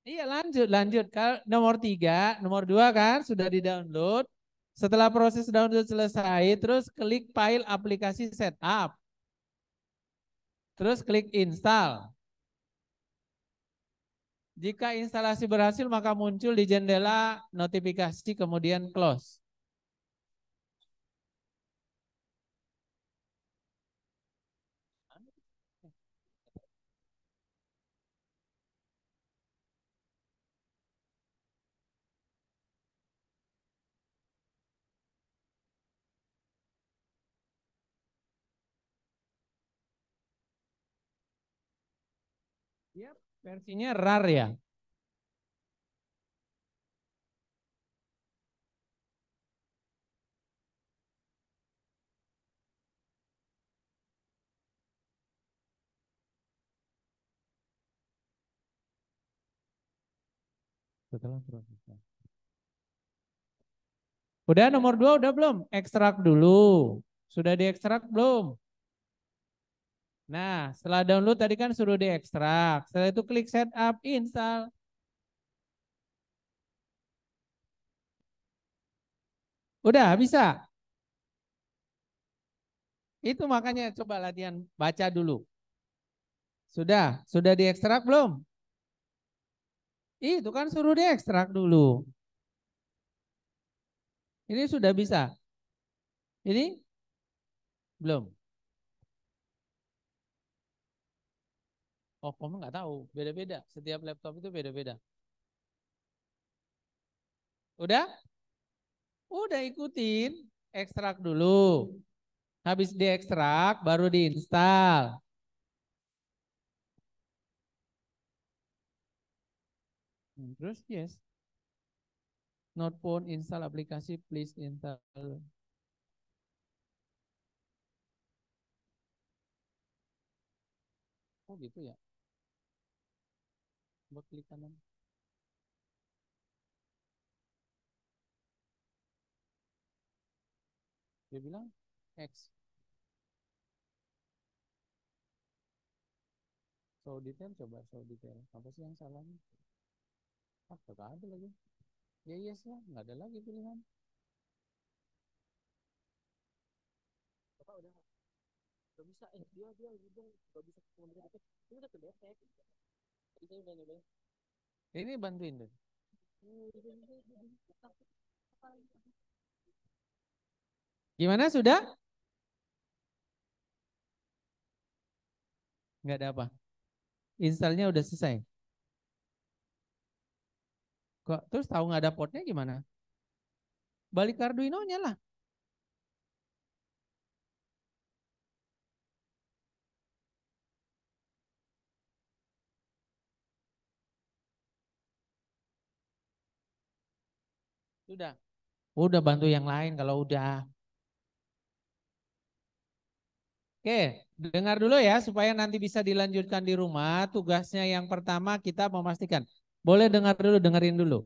Iya lanjut. Kalau nomor 3, nomor 2 kan sudah di-download. Setelah proses download selesai, terus klik file aplikasi setup. Terus klik install. Jika instalasi berhasil maka muncul di jendela notifikasi kemudian close. Yep, versinya RAR ya. Setelah proses. Udah nomor 2 udah belum? Ekstrak dulu. Sudah diekstrak belum? Nah, setelah download tadi kan suruh diekstrak. Setelah itu klik setup, install. Udah bisa. Itu makanya coba latihan baca dulu. Sudah diekstrak belum? Itu kan suruh diekstrak dulu. Ini sudah bisa. Ini belum. Oh, kamu nggak tahu, beda-beda. Setiap laptop itu beda-beda. Udah? Udah ikutin, ekstrak dulu. Habis diekstrak baru diinstal. Terus yes. Not phone install aplikasi please install. Oh gitu ya. Coba klik kanan. Dia bilang X. Show detail, coba show detail. Apa sih yang salahnya? Ah, gak ada lagi. Ya yes lah, nggak ada lagi pilihan. Bapak udah bisa, dia udah bisa komunikasi. Ini udah kedetek. Tadi saya udah nyobain. Ini bantuin deh. Gimana sudah? Nggak ada apa. Installnya udah selesai. Kok terus tahu nggak ada portnya gimana? Balik ke Arduino-nya lah. Sudah. Udah bantu yang lain kalau udah. Oke, dengar dulu ya supaya nanti bisa dilanjutkan di rumah. Tugasnya yang pertama kita memastikan. Boleh dengar dulu, dengerin dulu.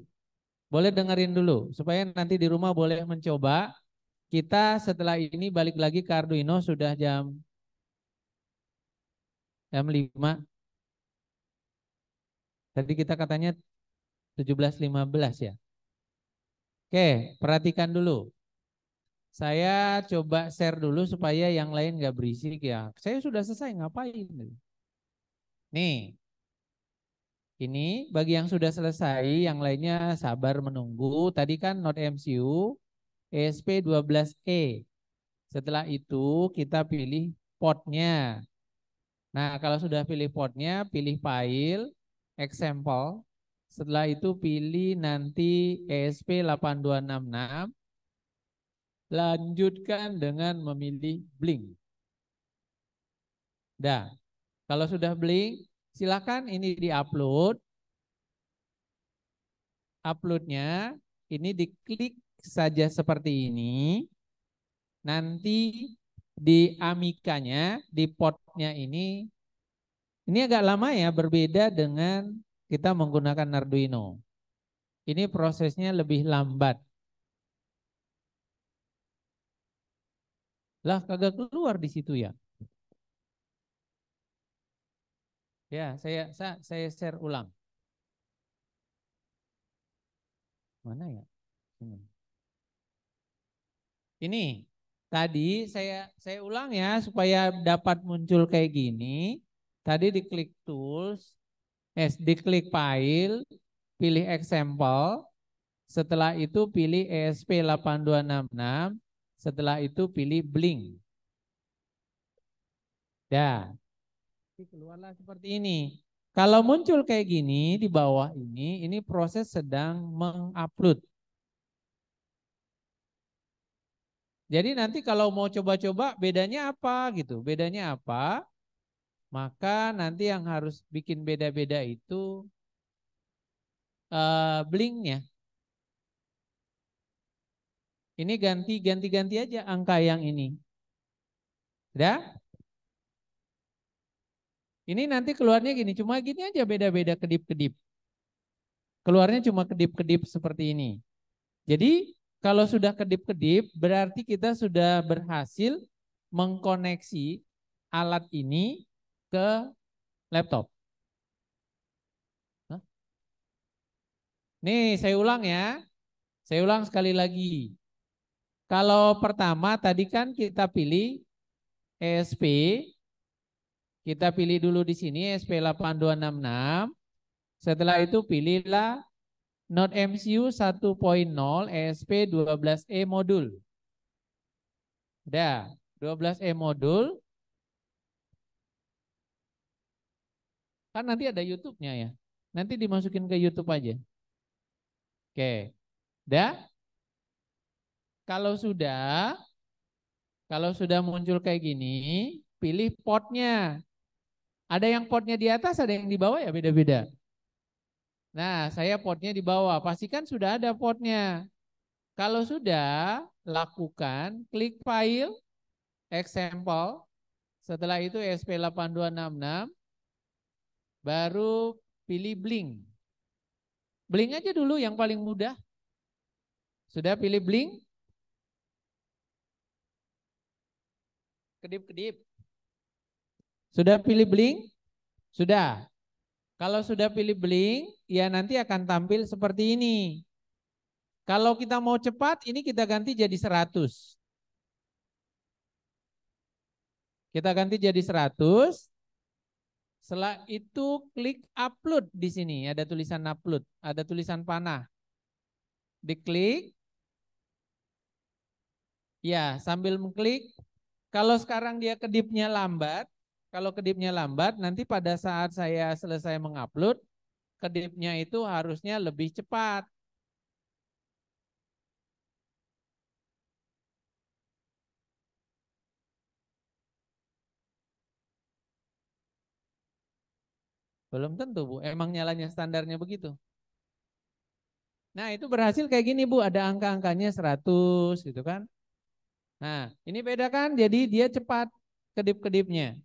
Boleh dengerin dulu supaya nanti di rumah boleh mencoba. Kita setelah ini balik lagi ke Arduino sudah jam 5. Tadi kita katanya 17.15 ya. Oke, perhatikan dulu. Saya coba share dulu supaya yang lain nggak berisik ya. Saya sudah selesai ngapain? Nih, ini bagi yang sudah selesai, yang lainnya sabar menunggu. Tadi kan Node MCU ESP12E. Setelah itu kita pilih portnya. Nah, kalau sudah pilih portnya, pilih file, example. Setelah itu pilih nanti ESP8266. Lanjutkan dengan memilih blink. Dah, kalau sudah blink, silakan ini diupload. Uploadnya ini diklik saja seperti ini. Nanti di amikanya, di portnya ini agak lama ya, berbeda dengan kita menggunakan Arduino. Ini prosesnya lebih lambat. Lah kagak keluar di situ ya. Ya, saya share ulang. Mana ya? Ini tadi saya ulang ya supaya dapat muncul kayak gini. Tadi diklik tools, diklik file, pilih example. Setelah itu pilih ESP8266. Setelah itu pilih blink. Dah. Keluarlah seperti ini. Kalau muncul kayak gini di bawah ini proses sedang mengupload. Jadi nanti kalau mau coba-coba bedanya apa gitu, bedanya apa? Maka nanti yang harus bikin beda-beda itu blinknya. Ini ganti aja angka yang ini. Udah? Ini nanti keluarnya gini, cuma gini aja beda-beda kedip-kedip. Keluarnya cuma kedip-kedip seperti ini. Jadi kalau sudah kedip-kedip berarti kita sudah berhasil mengkoneksi alat ini ke laptop. Hah? Nih saya ulang ya. Saya ulang sekali lagi. Kalau pertama tadi kan kita pilih ESP. Kita pilih dulu di sini ESP8266. Setelah itu pilihlah Node MCU 1.0 ESP12E modul. Udah, 12E modul. Kan nanti ada YouTube-nya ya. Nanti dimasukin ke YouTube aja. Oke. Udah? Kalau sudah muncul kayak gini, pilih potnya. Ada yang potnya di atas, ada yang di bawah ya beda-beda. Nah, saya potnya di bawah. Pastikan sudah ada potnya. Kalau sudah, lakukan klik file, example. Setelah itu SP8266, baru pilih blink. Blink aja dulu yang paling mudah. Sudah pilih blink? Kedip-kedip. Sudah pilih blink? Sudah. Kalau sudah pilih blink, ya nanti akan tampil seperti ini. Kalau kita mau cepat, ini kita ganti jadi 100. Kita ganti jadi 100. Setelah itu klik upload di sini, ada tulisan upload, ada tulisan panah. Diklik. Ya, sambil mengklik. Kalau sekarang dia kedipnya lambat, nanti pada saat saya selesai mengupload, kedipnya itu harusnya lebih cepat. Belum tentu Bu, emang nyalanya standarnya begitu. Nah itu berhasil kayak gini Bu, ada angka-angkanya 100 gitu kan. Nah ini beda kan, jadi dia cepat kedip-kedipnya.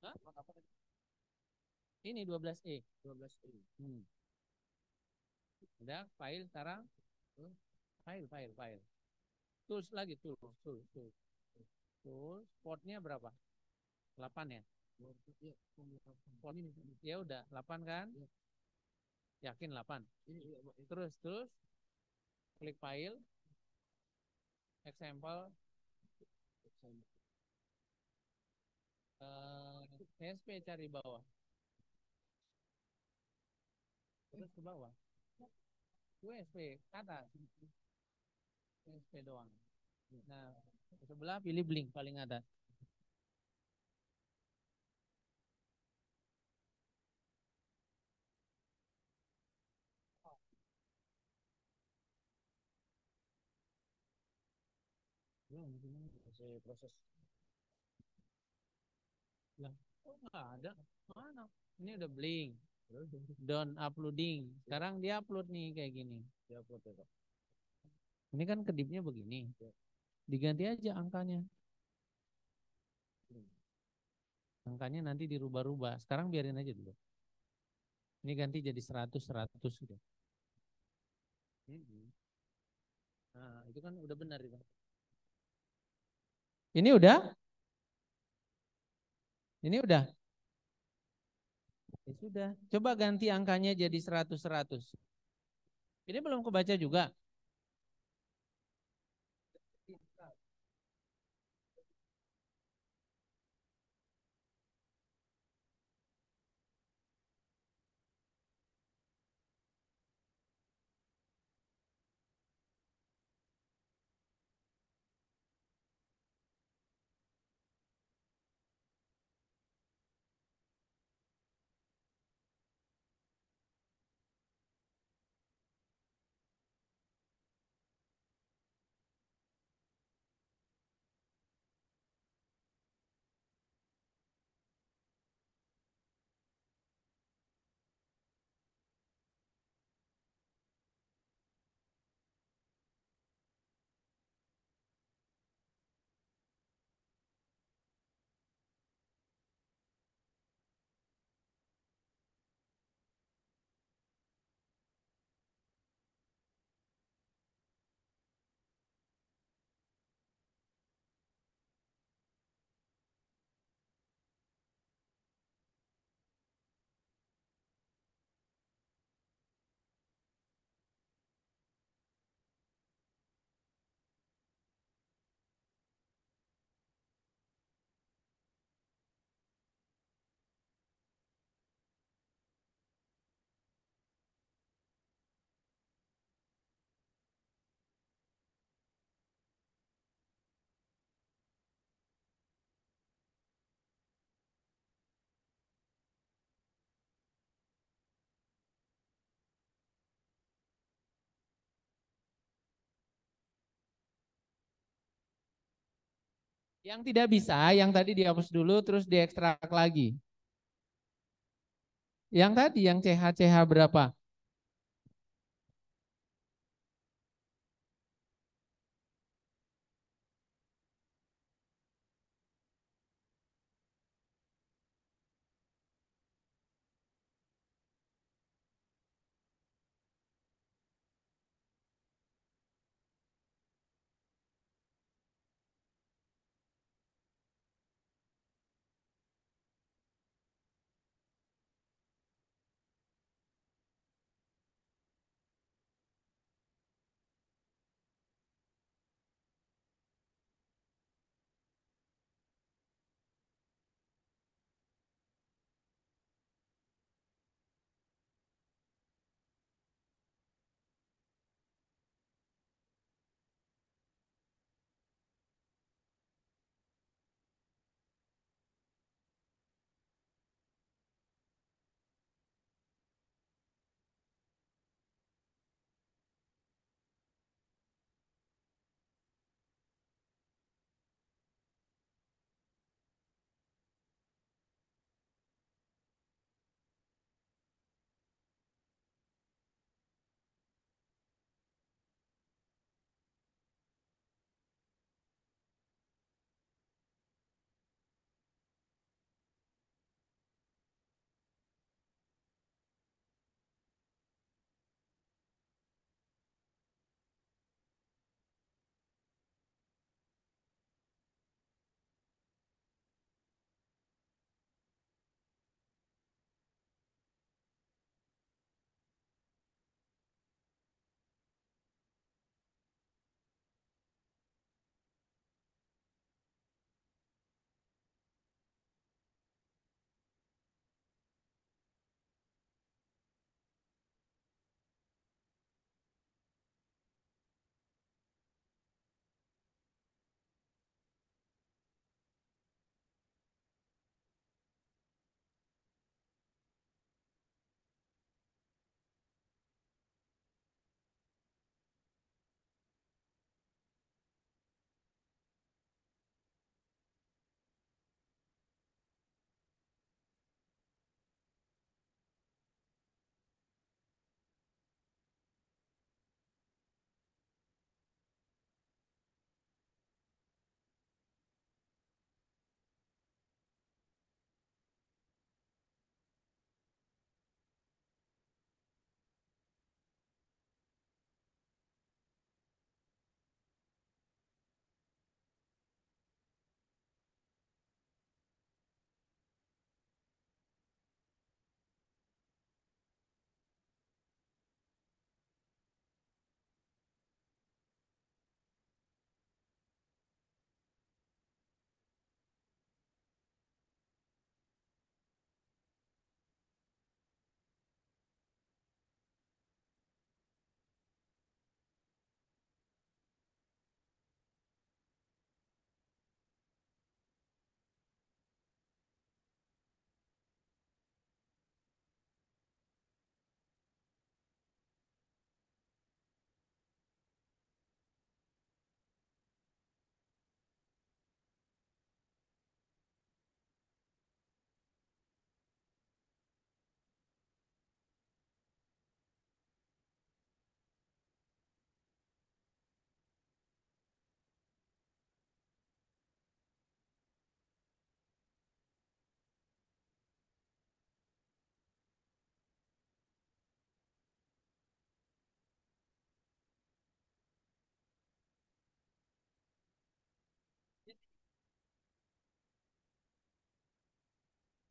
Hah? Ini 12E. 12E. Udah, file sekarang. File. Tools lagi, tools. Portnya berapa? 8 ya? Port, ya udah, 8 kan? Yakin 8? Terus klik file, example, SP cari bawah. Terus ke bawah. USB ke atas. USB doang. Nah, sebelah pilih blink paling atas. Proses. Lah, kok nggak ada? Mana? Ini udah blink. Down uploading. Sekarang dia upload nih kayak gini. Ini kan kedipnya begini. Diganti aja angkanya. Angkanya nanti dirubah-rubah. Sekarang biarin aja dulu. Ini ganti jadi 100 gitu. Nah, itu kan udah benar itu. Ini udah? Ini udah? Ya sudah. Coba ganti angkanya jadi 100. Ini belum kebaca juga. Yang tidak bisa, yang tadi dihapus dulu terus diekstrak lagi. Yang tadi, yang CH berapa?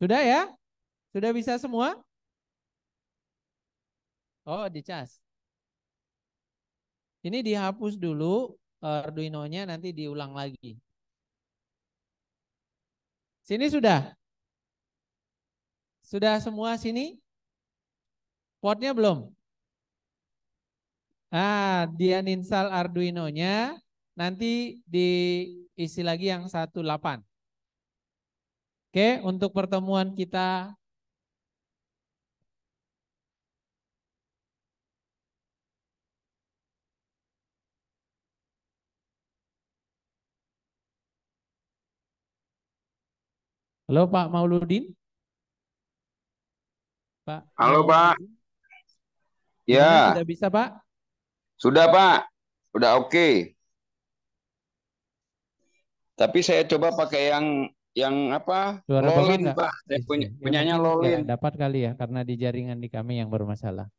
Sudah ya? Sudah bisa semua? Oh, dicas. Ini dihapus dulu Arduino-nya, nanti diulang lagi. Sini sudah? Sudah semua sini? Portnya belum? Ah, dia install Arduino-nya, nanti diisi lagi yang 18. Oke, untuk pertemuan kita Halo Pak Mauludin. Pak
Halo Pak,
Mauludin. Gimana
ya
sudah bisa Pak?
sudah Pak, udah oke. Tapi saya coba pakai yang apa?
Suara Bapak
Lolin
enggak?
Pak, saya
Ya
punyanya
mungkin nggak
Lolin.
dapat kali ya karena di jaringan di kami yang bermasalah.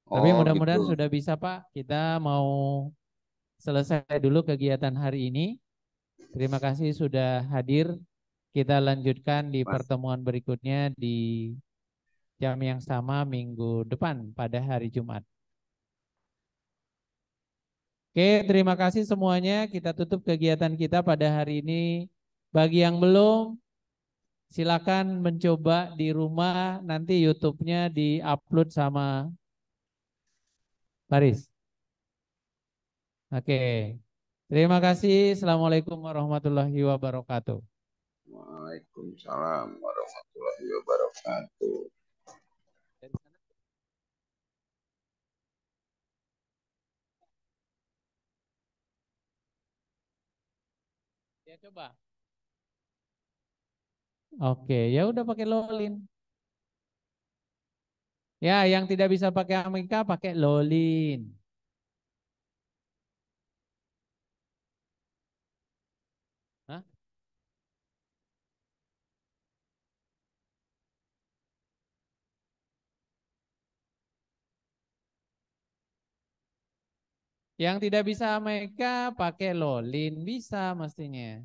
Tapi
Oh gitu.
mudah-mudahan sudah bisa Pak. Kita mau selesai dulu kegiatan hari ini. Terima kasih sudah hadir. Kita lanjutkan di
Mas.
pertemuan berikutnya di jam yang sama minggu depan pada hari Jumat. Oke, terima kasih semuanya. Kita tutup kegiatan kita pada hari ini. Bagi yang belum, silakan mencoba di rumah. Nanti YouTube-nya di-upload sama Faris. Oke, terima kasih. Assalamualaikum warahmatullahi wabarakatuh.
Waalaikumsalam warahmatullahi wabarakatuh.
Ya coba. Oke, ya udah pakai lolin. Ya, yang tidak bisa pakai Amerika pakai lolin. Hah? Yang tidak bisa Amerika pakai lolin bisa mestinya.